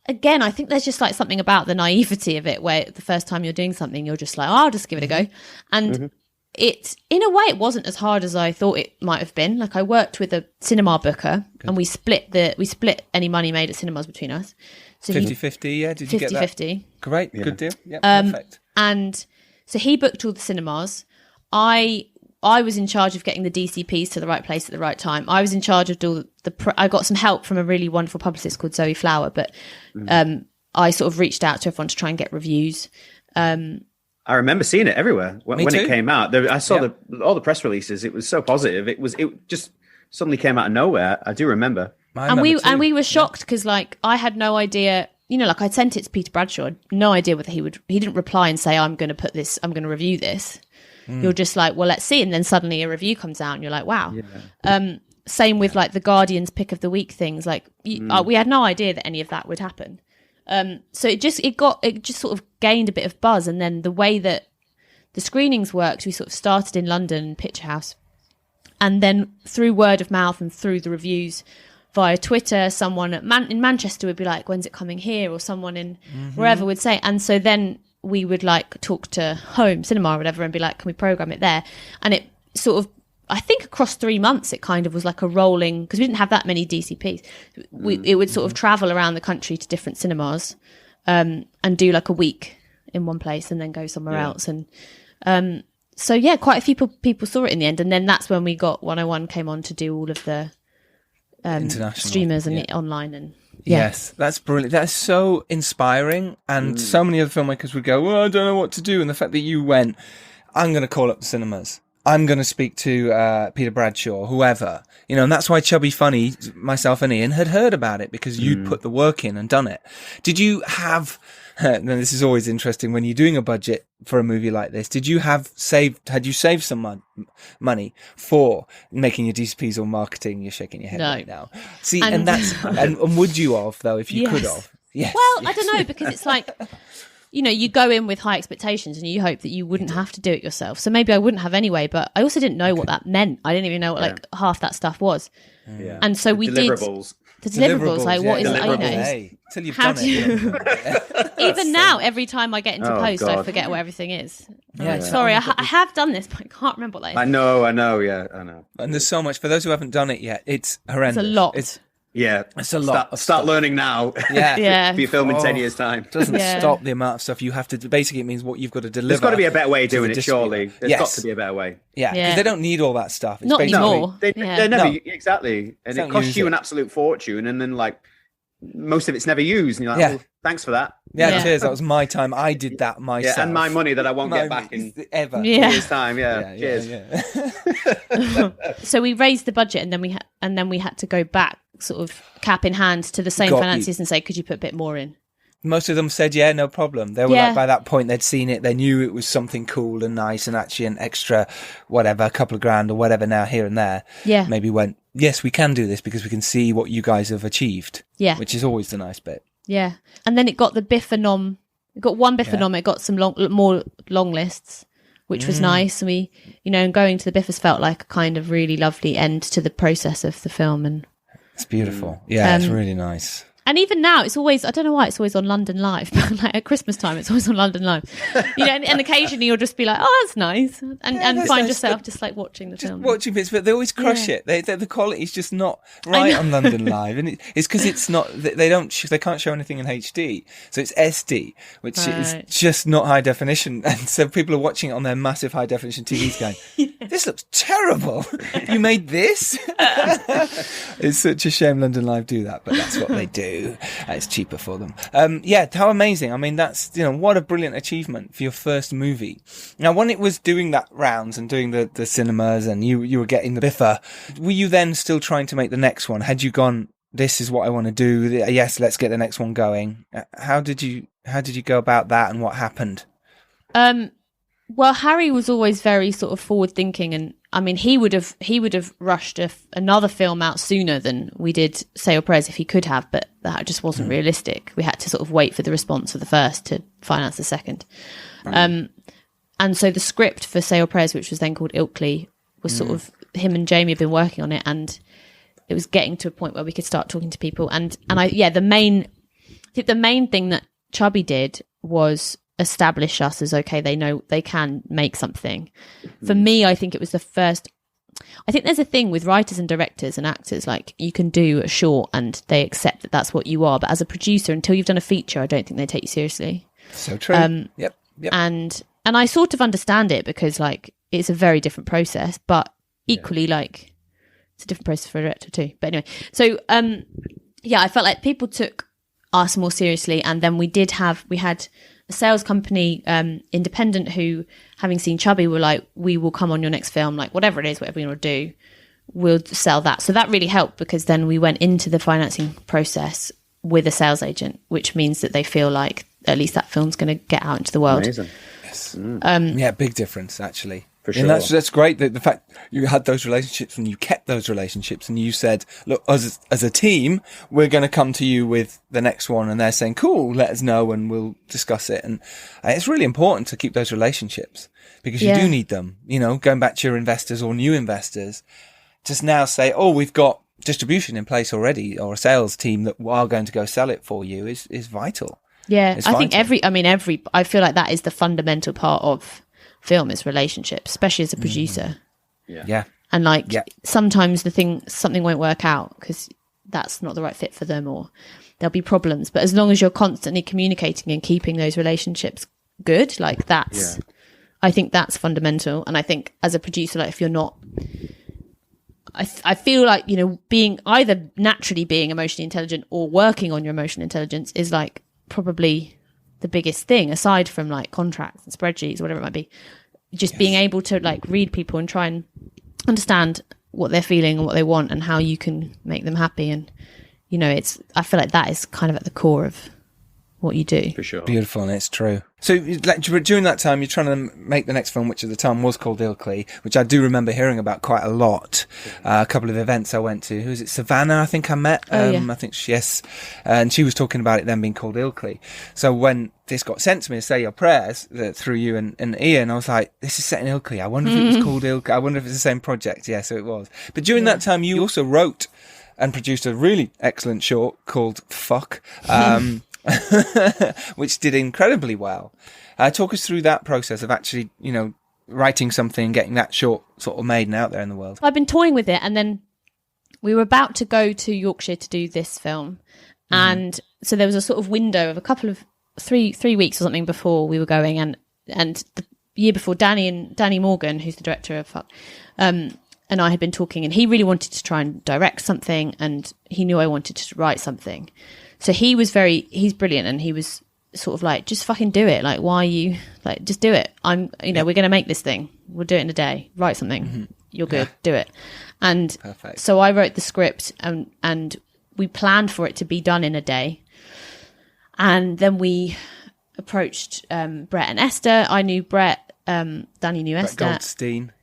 Again, I think there's just like something about the naivety of it, where the first time you're doing something, you're just like, oh, I'll just give it a go. And it, in a way, it wasn't as hard as I thought it might have been. Like, I worked with a cinema booker, and we split any money made at cinemas between us. So 50-50, yeah? Did you get that? 50-50. Great, good deal. Yeah, perfect. And so he booked all the cinemas. I was in charge of getting the DCPs to the right place at the right time. I was in charge of I got some help from a really wonderful publicist called Zoe Flower, but I sort of reached out to everyone to try and get reviews. I remember seeing it everywhere when it came out. I saw all the press releases. It was so positive. It just suddenly came out of nowhere. I do remember. And we were shocked because like I had no idea. You know, like I'd sent it to Peter Bradshaw. I had no idea whether he didn't reply and say, I'm going to review this. You're just like, well, let's see. And then suddenly a review comes out and you're like, wow. Yeah. Same with like the Guardian's pick of the week things. Like we had no idea that any of that would happen. So it just sort of gained a bit of buzz. And then the way that the screenings worked, we sort of started in London, Picture House. And then through word of mouth and through the reviews via Twitter, someone in Manchester would be like, when's it coming here? Or someone in wherever would say. And so then we would like talk to Home Cinema or whatever and be like, can we program it there? And it sort of, I think across 3 months, it kind of was like a rolling, because we didn't have that many DCPs. It would sort of travel around the country to different cinemas and do like a week in one place and then go somewhere else. And so, yeah, quite a few people saw it in the end. And then that's when we got 101 came on to do all of the streamers and online. And yes, that's brilliant. That's so inspiring. And so many other filmmakers would go, well, I don't know what to do. And the fact that you went, I'm going to call up the cinemas. I'm going to speak to Peter Bradshaw, whoever, you know, and that's why Chubby Funny, myself and Ian had heard about it because you'd put the work in and done it. Did you have, now this is always interesting when you're doing a budget for a movie like this, had you saved some money for making your DCPs or marketing? You're shaking your head right now. See, and that's, and would you have though, if you could have? Yes. Well, I don't know, because it's like, you know, you go in with high expectations and you hope that you wouldn't have to do it yourself. So maybe I wouldn't have anyway, but I also didn't know what that meant. I didn't even know what like half that stuff was. Yeah. And so we did the deliverables. Like, what is deliverables. Hey, till you've done it. Even now, every time I get into post, I forget what everything is. Like, sorry, I have done this, but I can't remember what that is. I know. Yeah, I know. And there's so much for those who haven't done it yet. It's horrendous. It's a lot. It's a lot. Start learning now. Yeah. Be filming 10 years' time. Doesn't stop the amount of stuff you have to do. Basically, it means what you've got to deliver. There's got to be a better way of doing it, surely. There's got to be a better way. Yeah, because they don't need all that stuff. It's not anymore. They're never, exactly. And it costs you an absolute fortune. And then, like, most of it's never used. And you're like, well, thanks for that. Yeah, cheers. That was my time. I did that myself. Yeah, and my money that I won't get back in ever. Years' time. Cheers. So we raised the budget, and then we had to go back, sort of cap in hand, to the same financiers and say, could you put a bit more in? Most of them said, yeah, no problem. They were like, by that point, they'd seen it. They knew it was something cool and nice and actually an extra, whatever, a couple of grand or whatever now here and there. Yeah. Maybe went, yes, we can do this because we can see what you guys have achieved. Yeah. Which is always the nice bit. Yeah. And then it got the Biffanom. It got one Biffanom. It got some more long lists, which was nice. And we, you know, and going to the Biffers felt like a kind of really lovely end to the process of the film. And it's beautiful. Yeah, it's really nice. And even now, it's always, I don't know why it's always on London Live, but like at Christmas time, it's always on London Live. You know, and occasionally you'll just be like, oh, that's nice. And find yourself just like watching the film. Watching bits, but they always crush it. The quality's just not right on London Live. And it's because it's not, they can't show anything in HD. So it's SD, which is just not high definition. And so people are watching it on their massive high definition TVs going, this looks terrible. You made this? It's such a shame London Live do that, but that's what they do. It's cheaper for them. How amazing. I mean, that's, you know, what a brilliant achievement for your first movie. Now, when it was doing that rounds and doing the cinemas and you were getting the biffer, were you then still trying to make the next one? Had you gone, this is what I want to do, yes, let's get the next one going? How did you go about that, and what happened? Well, Harry was always very sort of forward thinking I mean, he would have rushed another film out sooner than we did Say Your Prayers if he could have, but that just wasn't realistic. We had to sort of wait for the response of the first to finance the second. Right. And so the script for Say Your Prayers, which was then called Ilkley, was sort of, him and Jamie had been working on it, and it was getting to a point where we could start talking to people. And the main thing that Chubby did was establish us as, okay, they know they can make something. For me, I think it was the first. I think there's a thing with writers and directors and actors, like you can do a short and they accept that that's what you are, but as a producer, until you've done a feature, I don't think they take you seriously. So true. Yep. And I sort of understand it, because like it's a very different process, but equally like it's a different process for a director too. But anyway, so I felt like people took us more seriously, and then we had a sales company, independent, who, having seen Chubby, were like, we will come on your next film, like whatever it is, whatever you want to do, we'll sell that. So that really helped, because then we went into the financing process with a sales agent, which means that they feel like at least that film's going to get out into the world. Amazing. Yes. Yeah, big difference actually. For sure. And that's great, the fact you had those relationships and you kept those relationships, and you said, look, as a team, we're going to come to you with the next one, and they're saying, cool, let us know and we'll discuss it. And it's really important to keep those relationships, because you do need them, going back to your investors or new investors. Just now say, oh, we've got distribution in place already, or a sales team that are going to go sell it for you is vital. Yeah, I think I feel like that is the fundamental part of film, is relationships, especially as a producer. Yeah. And sometimes something won't work out because that's not the right fit for them, or there'll be problems. But as long as you're constantly communicating and keeping those relationships good, like that's, I think that's fundamental. And I think as a producer, like if you're not, I feel like, being either naturally being emotionally intelligent or working on your emotional intelligence is like probably the biggest thing, aside from like contracts and spreadsheets or whatever it might be. Just being able to like read people and try and understand what they're feeling and what they want and how you can make them happy. And I feel like that is kind of at the core of what you do. For sure. Beautiful, and it's true. So like, during that time, you're trying to make the next film, which at the time was called Ilkley, which I do remember hearing about quite a lot. A couple of events I went to. Who was it? Savannah, I think I met. I think and she was talking about it then being called Ilkley. So when this got sent to me to Say Your Prayers through you and Ian, I was like, this is set in Ilkley. I wonder if it was called Ilkley. I wonder if it's the same project. Yeah, so it was. But during that time, you also wrote and produced a really excellent short called Fuck. Which did incredibly well. Talk us through that process of actually, writing something and getting that short sort of made and out there in the world. I've been toying with it, and then we were about to go to Yorkshire to do this film. And so there was a sort of window of a couple of three weeks or something before we were going. And the year before, Danny Morgan, who's the director of Fuck, and I had been talking, and he really wanted to try and direct something, and he knew I wanted to write something. So he's brilliant, and he was sort of like, just fucking do it. Like, why are you like, just do it. We're going to make this thing. We'll do it in a day. Write something. You're good. Do it. And perfect. So I wrote the script, and we planned for it to be done in a day. And then we approached Brett and Esther. I knew Brett. Danny knew Esther.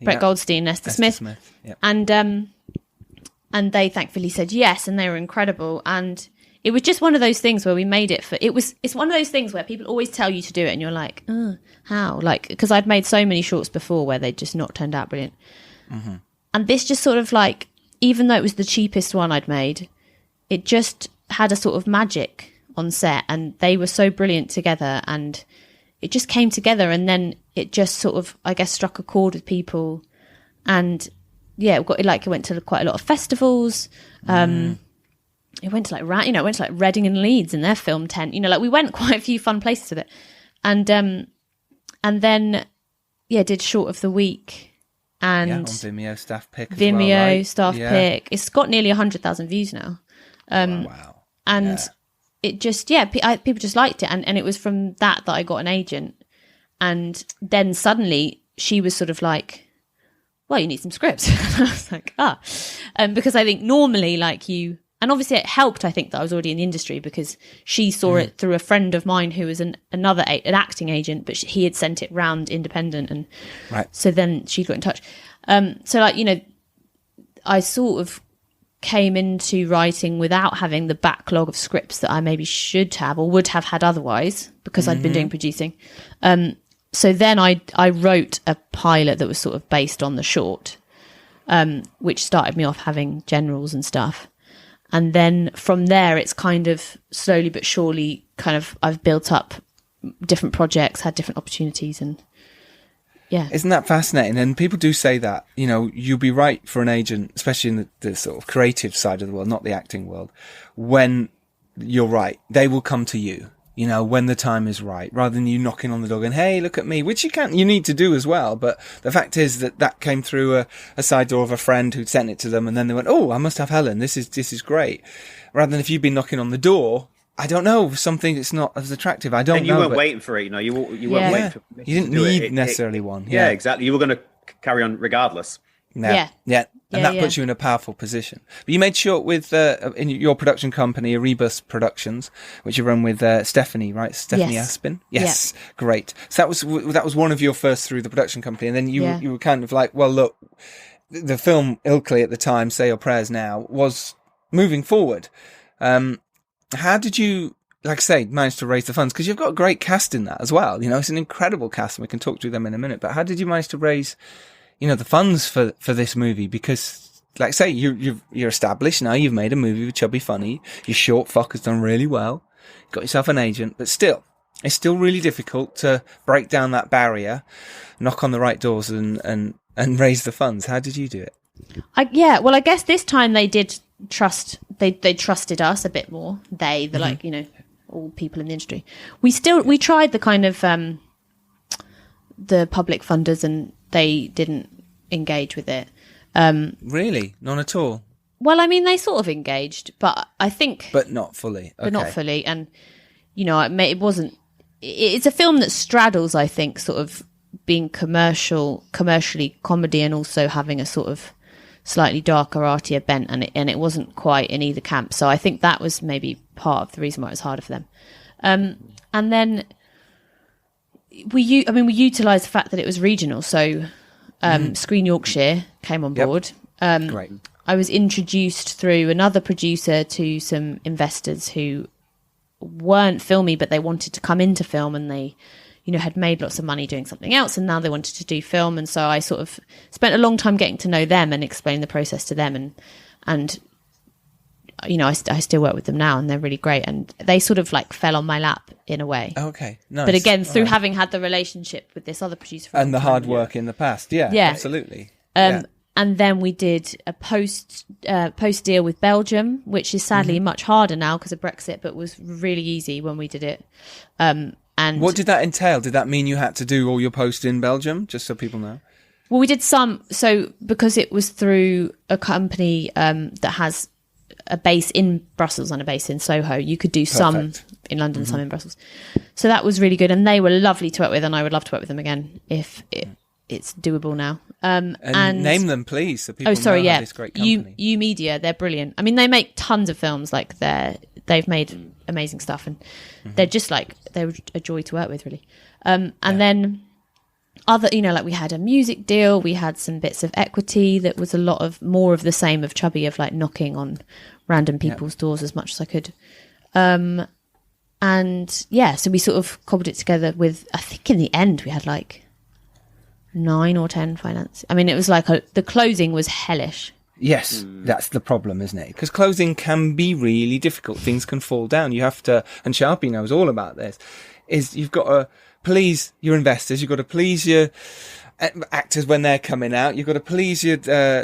Brett Goldstein, Esther Smith. Yep. And they thankfully said yes, and they were incredible. And it was just one of those things where we made it it's one of those things where people always tell you to do it, and you're like, how? Like, because I'd made so many shorts before where they'd just not turned out brilliant. And this just sort of like, even though it was the cheapest one I'd made, it just had a sort of magic on set, and they were so brilliant together, and it just came together, and then it just sort of, I guess, struck a chord with people. And it went to quite a lot of festivals. It went to like Reading and Leeds in their film tent. We went quite a few fun places with it. And then did Short of the Week, and on Vimeo staff pick. Pick. It's got nearly 100,000 views now. Wow. And it just people just liked it, and it was from that I got an agent. And then suddenly she was sort of like, well, you need some scripts. And I was like, because I think normally, like, you, and obviously it helped, I think, that I was already in the industry, because she saw it through a friend of mine who was an acting agent, but he had sent it round independent, and so then she got in touch. So like, you know, I sort of came into writing without having the backlog of scripts that I maybe should have or would have had otherwise, because I'd been doing producing. So then I wrote a pilot that was sort of based on the short, which started me off having generals and stuff. And then from there, it's kind of slowly but surely kind of I've built up different projects, had different opportunities, and yeah. Isn't that fascinating? And people do say that, you know, you'll be right for an agent, especially in the sort of creative side of the world, not the acting world. When you're right, they will come to you, you know, when the time is right, rather than you knocking on the door and, hey, look at me, which you need to do as well. But the fact is that came through a side door of a friend who'd sent it to them. And then they went, oh, I must have Helen. This is great. Rather than if you'd been knocking on the door, I don't know, something that's not as attractive. I don't know. And you weren't waiting for it, you know, you weren't waiting for permission. You didn't need necessarily one. Yeah, exactly. You were going to carry on regardless. Yeah. And that puts you in a powerful position. But you made short with, in your production company, Erebus Productions, which you run with Stephanie, right? Stephanie Aspin? Yes. Yeah. Great. So that was one of your first through the production company. And then you were kind of like, well, look, the film Ilkley at the time, Say Your Prayers Now, was moving forward. How did you, like I say, manage to raise the funds? Because you've got a great cast in that as well. You know, it's an incredible cast, and we can talk through them in a minute. But how did you manage to raise, you know, the funds for this movie? Because, like I say, you're established now. You've made a movie with Chubby Funny. Your short fuck has done really well. You've got yourself an agent, but still, it's still really difficult to break down that barrier, knock on the right doors, and raise the funds. How did you do it? Well, I guess this time they did trust. They trusted us a bit more. Like, you know, all people in the industry. We tried the kind of the public funders, and they didn't engage with it. Really? None at all? Well, I mean, they sort of engaged, but I think... But not fully. Okay. But not fully. And, you know, it wasn't... It's a film that straddles, I think, sort of being commercially comedy, and also having a sort of slightly darker, artier bent, and it wasn't quite in either camp. So I think that was maybe part of the reason why it was harder for them. And then we utilised the fact that it was regional. So Screen Yorkshire came on board. Great. I was introduced through another producer to some investors who weren't filmy, but they wanted to come into film, and they, you know, had made lots of money doing something else, and now they wanted to do film. And so I sort of spent a long time getting to know them and explain the process to them. And you know, I still work with them now, and they're really great. And they sort of like fell on my lap in a way. Okay, nice. But again, through having had the relationship with this other producer. And the hard work in the past. Yeah, absolutely. And then we did a post deal with Belgium, which is sadly much harder now because of Brexit, but was really easy when we did it. And what did that entail? Did that mean you had to do all your posts in Belgium, just so people know? Well, we did some. So because it was through a company that has a base in Brussels and a base in Soho, you could do some in London, some in Brussels. So that was really good. And they were lovely to work with, and I would love to work with them again if it's doable now. And name them, please, so people know this great company. U Media, they're brilliant. I mean, they make tons of films. Like they've made amazing stuff, and they're just like, they're a joy to work with, really. And then other, you know, like we had a music deal, we had some bits of equity that was a lot of more of the same of Chubby, of like knocking on random people's doors as much as I could. And yeah, so we sort of cobbled it together with, I think in the end we had like 9 or 10 finance. I mean, it was like the closing was hellish. Yes, that's the problem, isn't it? Because closing can be really difficult. Things can fall down. You have to, and Sharpie knows all about this, is you've got to please your investors. You've got to please your actors when they're coming out. You've got to please your,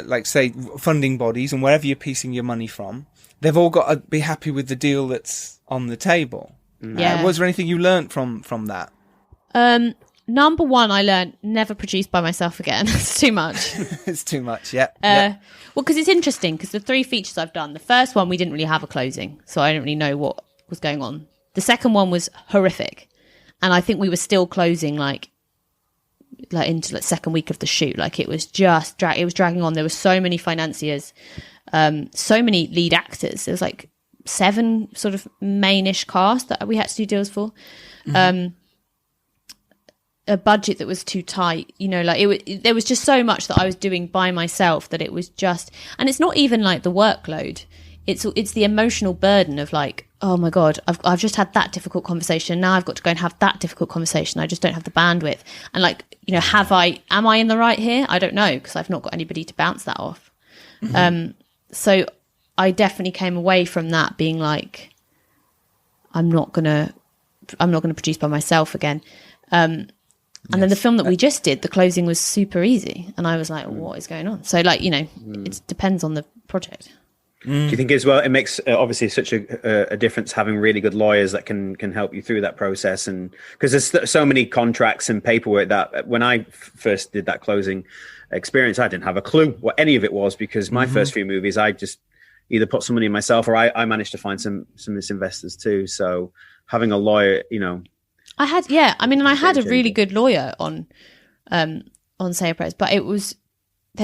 like say, funding bodies and wherever you're piecing your money from. They've all got to be happy with the deal that's on the table. Yeah. Was there anything you learnt from that? Number one, I learned never produce by myself again. It's too much. It's too much, yeah. Well, because it's interesting, because the 3 features I've done, the first one, we didn't really have a closing, so I didn't really know what was going on. The second one was horrific, and I think we were still closing like into the second week of the shoot. Like it was just dragging on. There were so many financiers. so many lead actors. There was like 7 sort of mainish cast that we had to do deals for. A budget that was too tight, you know, like there was just so much that I was doing by myself that it was just, and it's not even like the workload. It's the emotional burden of like, oh my God, I've just had that difficult conversation. Now I've got to go and have that difficult conversation. I just don't have the bandwidth. And like, you know, am I in the right here? I don't know, because I've not got anybody to bounce that off. So I definitely came away from that being like, I'm not gonna produce by myself again. And then the film that we just did, the closing was super easy. And I was like, what is going on? So like, you know, it depends on the project. Do you think as well, it makes obviously such a difference having really good lawyers that can help you through that process? And because there's so many contracts and paperwork that when I first did that closing experience, I didn't have a clue what any of it was, because my first few movies, I just either put some money in myself or I managed to find some investors too. So having a lawyer, you know, I had a really good lawyer on Say a Press, but there was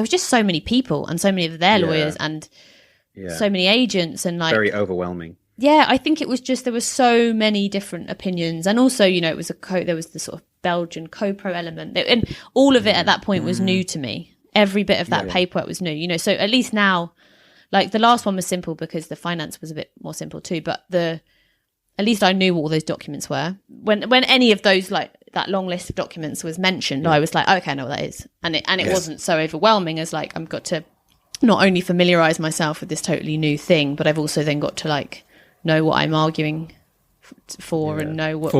just so many people and so many of their lawyers and so many agents, and like very overwhelming. Yeah, I think it was just, there were so many different opinions, and also, you know, it was there was the sort of Belgian co-pro element, and all of it at that point was new to me. Every bit of that paperwork was new, you know. So at least now, like the last one was simple because the finance was a bit more simple too, but at least I knew what all those documents were. When any of those, like that long list of documents was mentioned, I was like, okay, I know what that is. And it wasn't so overwhelming as like, I've got to not only familiarize myself with this totally new thing, but I've also then got to like know what I'm arguing for and know where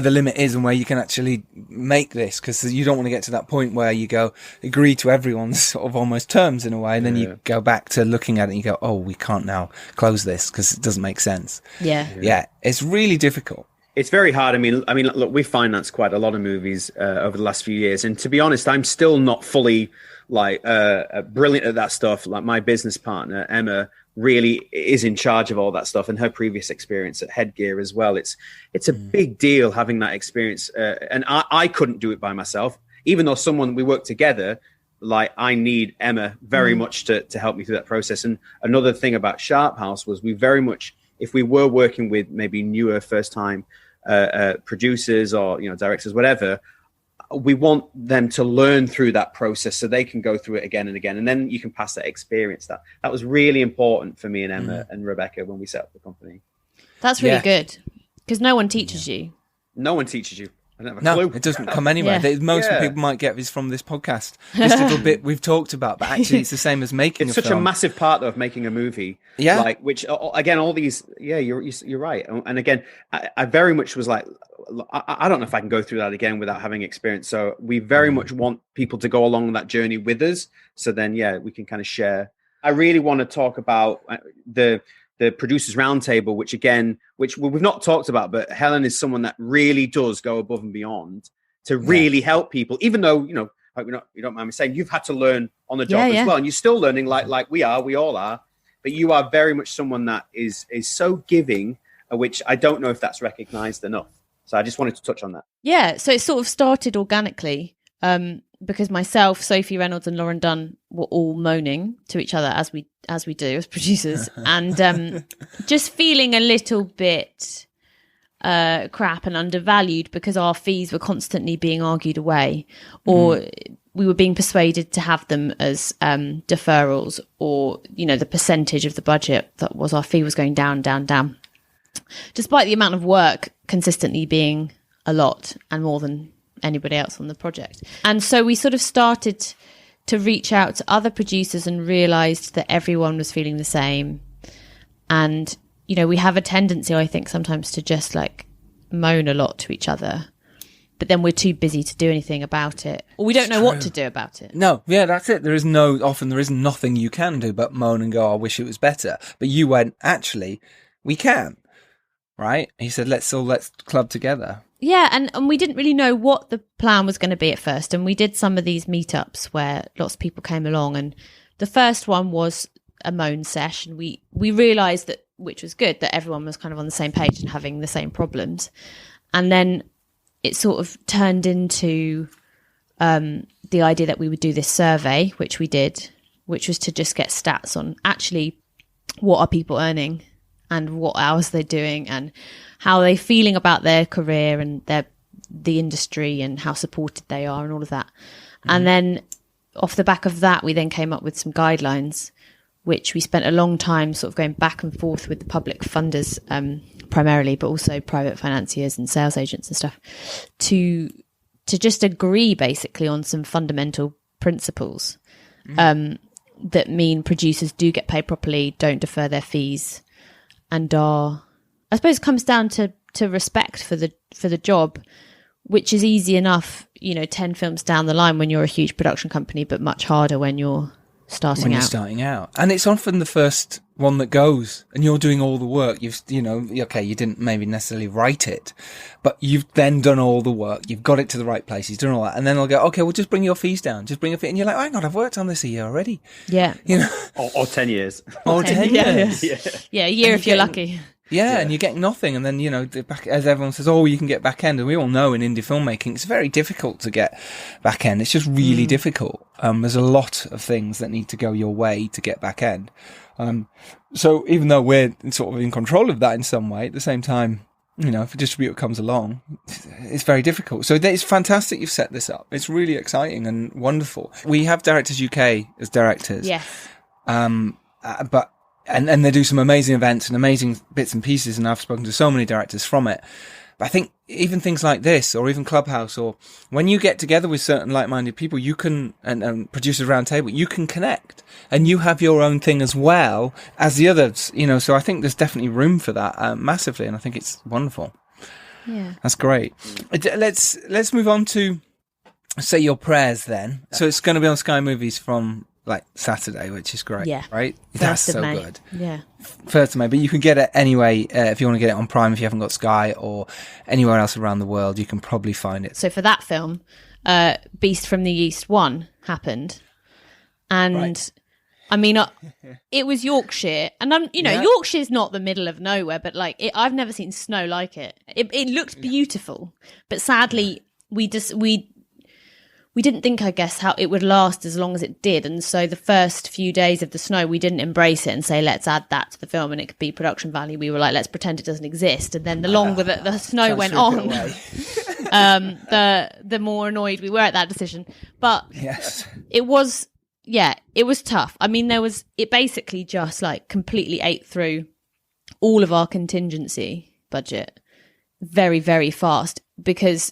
the limit is and where you can actually make this, because you don't want to get to that point where you go agree to everyone's sort of almost terms in a way, and then you go back to looking at it and you go, oh, we can't now close this because it doesn't make sense. It's really difficult. It's very hard. I mean, look, we've financed quite a lot of movies over the last few years, and to be honest, I'm still not fully like brilliant at that stuff. Like my business partner Emma really is in charge of all that stuff, and her previous experience at Headgear as well. It's a big deal having that experience, and I couldn't do it by myself, even though we work together. Like I need Emma very much to help me through that process. And another thing about Sharp House was we very much, if we were working with maybe newer first time producers or, you know, directors, whatever, we want them to learn through that process so they can go through it again and again, and then you can pass that experience. That was really important for me and Emma and Rebecca when we set up the company. That's really good, because no one teaches you. No one teaches you. I don't have a clue. It doesn't come anywhere. Most people might get this from this podcast. This little bit we've talked about, but actually it's the same as making it's a such film. a massive part of making a movie. Yeah. Like, which, again, all these, you're right. And again, I very much was like, I don't know if I can go through that again without having experience. So we very much want people to go along that journey with us. So then, we can kind of share. I really want to talk about the producers roundtable, which we've not talked about, but Helen is someone that really does go above and beyond to really help people, even though, you know, like you don't mind me saying, you've had to learn on the job as well. And you're still learning like we all are, but you are very much someone that is so giving, which I don't know if that's recognized enough. So I just wanted to touch on that. Yeah. So it sort of started organically, because myself, Sophie Reynolds and Lauren Dunn were all moaning to each other as we do as producers, and just feeling a little bit crap and undervalued because our fees were constantly being argued away, or we were being persuaded to have them as deferrals, or, you know, the percentage of the budget that was our fee was going down, despite the amount of work consistently being a lot and more than anybody else on the project. And so we sort of started to reach out to other producers and realized that everyone was feeling the same. And, you know, we have a tendency, I think, sometimes to just like moan a lot to each other, but then we're too busy to do anything about it, or we don't know what to do about it. No, that's it. There is nothing you can do but moan and go, I wish it was better. But you went, actually, we can. Right? He said, let's club together. Yeah, and we didn't really know what the plan was going to be at first. And we did some of these meetups where lots of people came along. And the first one was a moan sesh. And we realised that, which was good, that everyone was kind of on the same page and having the same problems. And then it sort of turned into the idea that we would do this survey, which we did. which was to just get stats on actually what are people earning and what hours they're doing and how they're feeling about their career and the industry and how supported they are and all of that. And then off the back of that, we then came up with some guidelines, which we spent a long time sort of going back and forth with the public funders, primarily, but also private financiers and sales agents and stuff, to just agree basically on some fundamental principles that mean producers do get paid properly, don't defer their fees, and are, I suppose, comes down to respect for the job, which is easy enough, 10 films down the line when you're a huge production company, but much harder when you're starting out. And it's often the first one that goes, and you're doing all the work. You didn't maybe necessarily write it, but you've then done all the work. You've got it to the right place. You've done all that, and then they'll go, okay, well, just bring your fees down. Just bring your fee, and you're like, oh, hang on, I've worked on this a year already. Yeah, or 10 years. Or 10 years. Yeah, a year if you're lucky. Yeah, and you're getting nothing, and then as everyone says, oh, you can get back end, and we all know in indie filmmaking it's very difficult to get back end. It's just really difficult. There's a lot of things that need to go your way to get back end. So even though we're sort of in control of that in some way, at the same time, if a distributor comes along, it's very difficult. So it's fantastic you've set this up. It's really exciting and wonderful. We have Directors UK as directors. Yes. But And they do some amazing events and amazing bits and pieces, and I've spoken to so many directors from it. But I think even things like this, or even Clubhouse, or when you get together with certain like-minded people, you can, and producers around table, you can connect, and you have your own thing as well as the others, so I think there's definitely room for that, massively, and I think it's wonderful. Yeah. That's great. Let's move on to Say Your Prayers then. So it's going to be on Sky Movies from Saturday, which is great. Yeah. Right? That's so May. good. Yeah. 1st of May, but you can get it anyway if you want to get it on Prime if you haven't got Sky, or anywhere else around the world, you can probably find it. So for that film, Beast from the East 1 happened. And right. I mean, it was Yorkshire, and Yorkshire's not the middle of nowhere, but I've never seen snow like it. It looked beautiful, but sadly we didn't think, I guess, how it would last as long as it did. And so the first few days of the snow, we didn't embrace it and say, let's add that to the film and it could be production value. We were like, let's pretend it doesn't exist. And then the longer that the snow went on, the more annoyed we were at that decision. But yes, it was tough. I mean, it basically just completely ate through all of our contingency budget very, very fast, because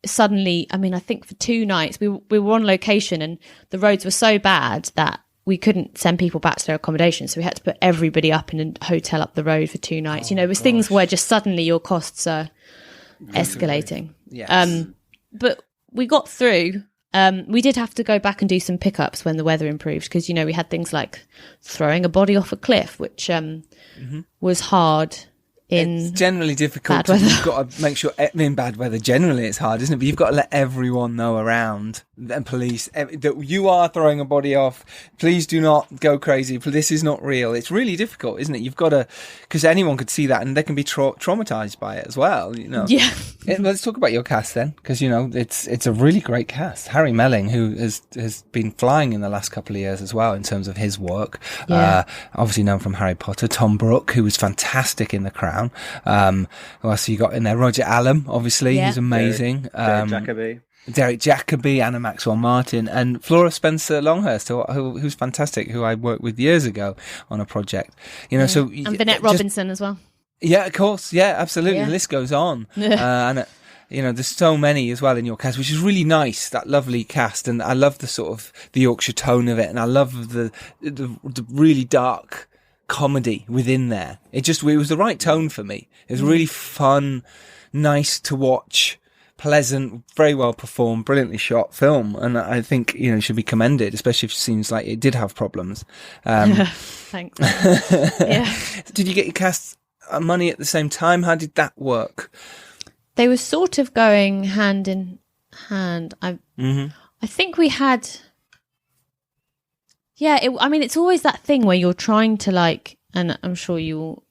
suddenly, I mean, I think for 2 nights we were on location and the roads were so bad that we couldn't send people back to their accommodation, so we had to put everybody up in a hotel up the road for 2 nights. It was things where just suddenly your costs are escalating. Yes. But we got through. We did have to go back and do some pickups when the weather improved, because we had things like throwing a body off a cliff, which was hard. It's generally difficult. You've got to make sure, in bad weather, generally it's hard, isn't it? But you've got to let everyone know around, and police, that you are throwing a body off. Please do not go crazy. This is not real. It's really difficult, isn't it? You've got to, because anyone could see that and they can be traumatized by it as well, Yeah. Let's talk about your cast then, because, it's a really great cast. Harry Melling, who has been flying in the last couple of years as well in terms of his work. Yeah. Obviously known from Harry Potter. Tom Brooke, who was fantastic in The Crown. Who else you got in there? Roger Allam, obviously, he's amazing. Derek Jacobi, Anna Maxwell Martin, and Flora Spencer Longhurst, who's fantastic, who I worked with years ago on a project. So and Vinette Robinson as well. Yeah, of course. Yeah, absolutely. Yeah. The list goes on. And there's so many as well in your cast, which is really nice, that lovely cast. And I love the sort of the Yorkshire tone of it. And I love the really dark comedy within there. It was the right tone for me. It was really fun, nice to watch, pleasant, very well performed, brilliantly shot film. And I think, it should be commended, especially if it seems like it did have problems. Thanks. Yeah. Did you get your cast money at the same time? How did that work? They were sort of going hand in hand. I think we had... Yeah, it's always that thing where you're trying to and I'm sure you'll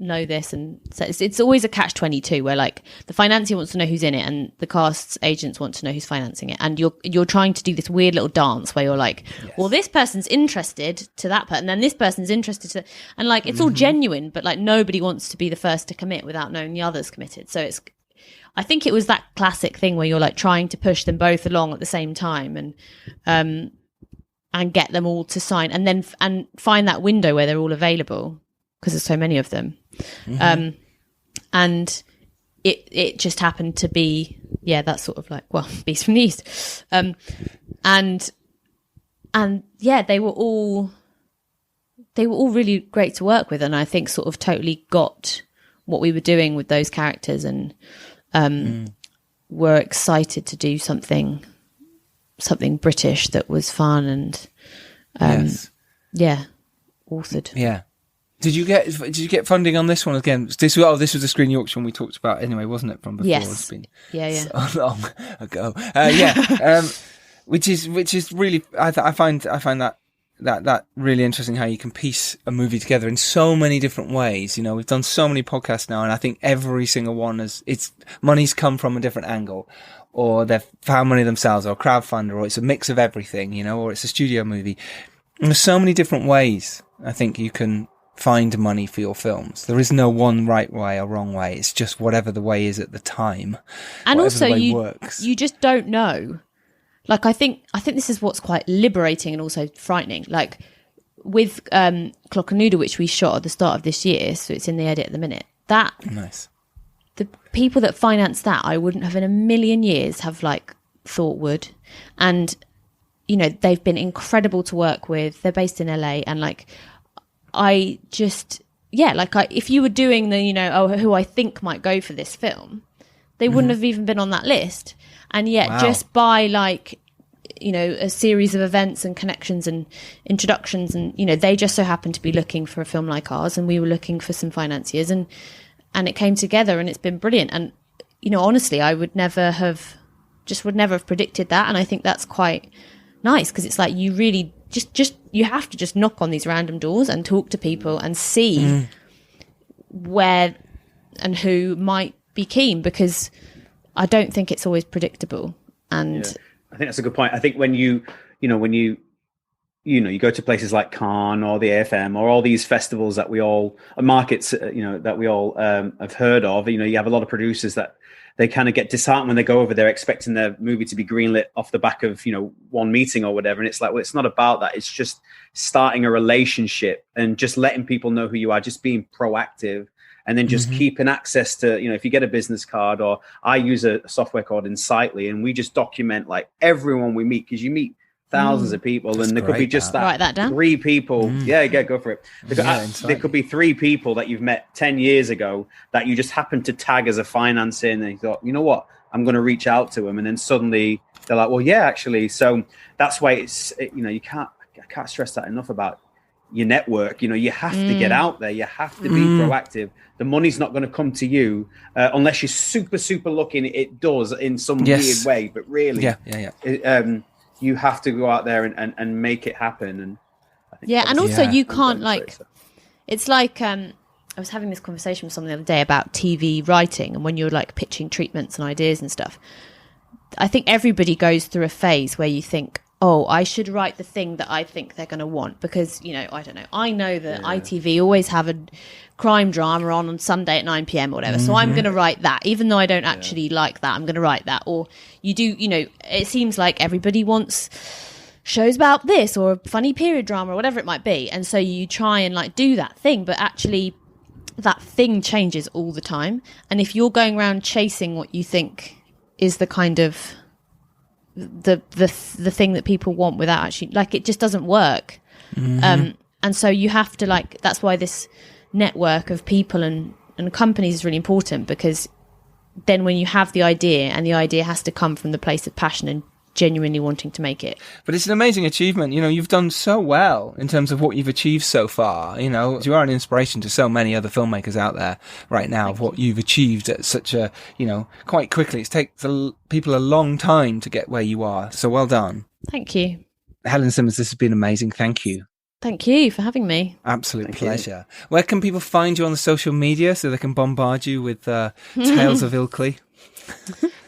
know this, and so it's always a catch-22 where like the financier wants to know who's in it and the cast's agents want to know who's financing it, and you're trying to do this weird little dance where you're like, well, this person's interested to that person, and then this person's interested to, and like it's all genuine, but like nobody wants to be the first to commit without knowing the other's committed. So I think it was that classic thing where you're like trying to push them both along at the same time and get them all to sign, and then and find that window where they're all available because there's so many of them. And it just happened to be, that sort of like, well, Beast from the East. And yeah, they were all really great to work with, and I think sort of totally got what we were doing with those characters, and were excited to do something British that was fun and authored. Yeah. Did you get funding on this one again? This was the Screen Yorkshire one we talked about anyway, wasn't it, from before? Yes. It's been so long ago. Which is really, I find that really interesting, how you can piece a movie together in so many different ways. You know, we've done so many podcasts now, and I think every single one money's come from a different angle, or they've found money themselves, or a crowdfunder, or it's a mix of everything, you know, or it's a studio movie. And there's so many different ways I think you can find money for your films. There is no one right way or wrong way. It's just whatever the way is at the time. And also you just don't know. Like I think this is what's quite liberating and also frightening. Like with Clock and Noodle, which we shot at the start of this year, so it's in the edit at the minute. That nice. The people that financed that, I wouldn't have in a million years have like thought would. And you know, they've been incredible to work with. They're based in LA, and like I just, if you were doing the, you know, who I think might go for this film, they wouldn't have even been on that list. And yet just by like, you know, a series of events and connections and introductions, and, you know, they just so happened to be looking for a film like ours, and we were looking for some financiers, and it came together, and it's been brilliant. And, you know, honestly, I would never have predicted that. And I think that's quite nice, because it's like you really you have to just knock on these random doors and talk to people and see where and who might be keen, because I don't think it's always predictable. And I think that's a good point. I think when you go to places like Cannes or the AFM or all these festivals that we all markets, that we all have heard of, you know, you have a lot of producers that they kind of get disheartened when they go over there expecting their movie to be greenlit off the back of, you know, one meeting or whatever. And it's like, well, it's not about that. It's just starting a relationship and just letting people know who you are, just being proactive, and then just keeping access to, you know, if you get a business card, or I use a software called Insightly, and we just document like everyone we meet, because you meet thousands of people. That's and there could be just that down. 3 people. Go for it. There could be 3 people that you've met 10 years ago that you just happened to tag as a financing, and you thought, you know what, I'm going to reach out to them, and then suddenly they're like, well, yeah, actually. So that's why I can't stress that enough about your network. You know, you have to get out there. You have to be proactive. The money's not going to come to you unless you're super, super lucky. It does in some weird way, but really, you have to go out there and make it happen. And I think and also you can't it's like I was having this conversation with someone the other day about TV writing, and when you're like pitching treatments and ideas and stuff, I think everybody goes through a phase where you think, oh, I should write the thing that I think they're going to want, because, you know, I don't know. I know that ITV always have a crime drama on Sunday at 9 p.m. or whatever. So I'm going to write that, even though I don't actually like that. I'm going to write that. Or you do, you know, it seems like everybody wants shows about this or a funny period drama or whatever it might be. And so you try and like do that thing, but actually that thing changes all the time. And if you're going around chasing what you think is the kind of the thing that people want without actually, like, it just doesn't work. And so you have to, like, that's why this network of people and companies is really important, because then when you have the idea, and the idea has to come from the place of passion and genuinely wanting to make it. But it's an amazing achievement. You know, you've done so well in terms of what you've achieved so far. You know, you are an inspiration to so many other filmmakers out there right now of what you've achieved at such a, you know, quite quickly. It takes people a long time to get where you are. So well done. Thank you. Helen Simmons, this has been amazing. Thank you. Thank you for having me. Absolute pleasure. Where can people find you on the social media so they can bombard you with tales of Ilkley?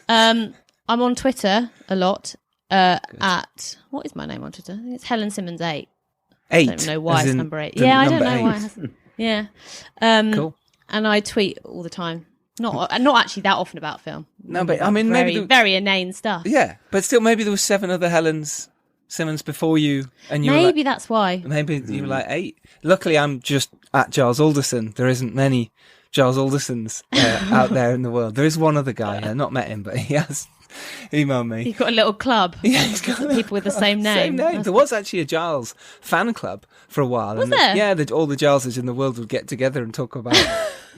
I'm on Twitter a lot. At what is my name on Twitter? I think it's Helen Simmons 8. I don't know why it's number 8. Yeah, I don't know why it has. Yeah. Cool. And I tweet all the time. Not actually that often about film. No, but I mean, maybe very inane stuff. Yeah, but still, maybe there was 7 other Helens Simmons before you, and you maybe were that's why. Maybe you were like 8. Luckily, I'm just at Giles Alderson. There isn't many Giles Aldersons out there in the world. There is one other guy. I've not met him, but he has emailed me. He's got a little club. Yeah, he's got people with the same name. There was actually a Giles fan club for a while. Was there? Yeah, all the Gileses in the world would get together and talk about.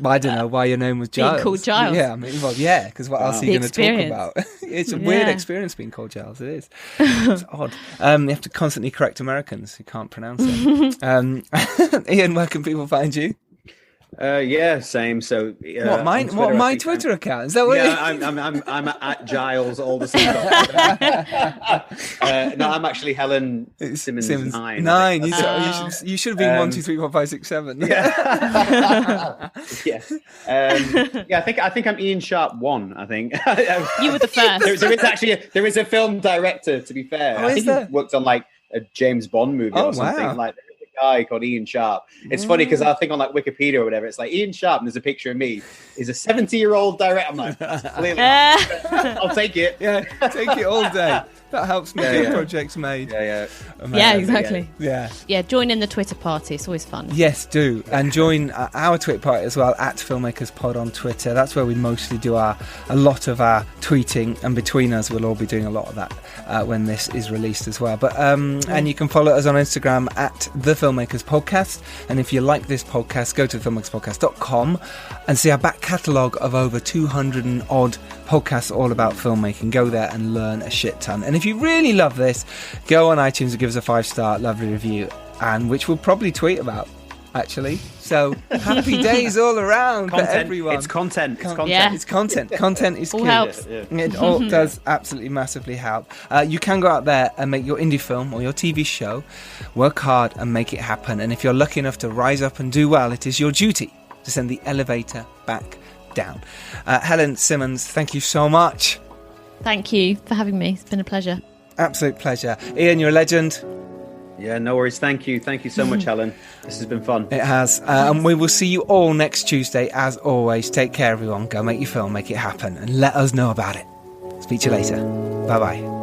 I don't know why your name was Giles. Being called Giles. Yeah, I mean, well, yeah, because what else are you going to talk about? It's a weird experience being called Giles. It is. It's odd. You have to constantly correct Americans who can't pronounce it. Ian, where can people find you? Yeah, same. So what my Twitter account? Is that what? Yeah, I'm at Giles Alderson. No, I'm actually Helen Simmons 9. 9. You should have been 1, 2, 3, 4, 5, 6, 7. Yeah. Yeah. I think I'm Ian Sharp 1. I think you were the first. There is a film director. To be fair, I think he worked on like a James Bond movie or something. Wow. Like guy called Ian Sharp. It's funny because I think on like Wikipedia or whatever, it's like Ian Sharp and there's a picture of me. He's a 70-year-old director. I'm like, clearly, I'll take it. Yeah, take it all day. That helps me get projects made. Yeah. Amazing. Yeah, exactly. Yeah. Join in the Twitter party. It's always fun. Yes, do. And join our Twitter party as well, at FilmmakersPod on Twitter. That's where we mostly do a lot of our tweeting, and between us we'll all be doing a lot of that when this is released as well. But and you can follow us on Instagram at The Filmmakers Podcast. And if you like this podcast, go to filmmakerspodcast.com and see our back catalogue of over 200 and odd podcasts all about filmmaking. Go there and learn a shit ton. And if you really love this, go on iTunes and give us a 5-star lovely review, and which we'll probably tweet about, actually. So happy days all around for everyone. It's content. Yeah. It's content. Content is all key. helps. Yeah. It all does absolutely massively help. You can go out there and make your indie film or your TV show, work hard and make it happen. And if you're lucky enough to rise up and do well, it is your duty to send the elevator back down. Helen Simmons, thank you so much. Thank you for having me. It's been a pleasure. Absolute pleasure. Ian, you're a legend. Yeah, no worries. Thank you so much, Helen. This has been fun. It has. And we will see you all next Tuesday. As always, take care, everyone. Go make your film, make it happen, and let us know about it. Speak to you later. Bye-bye.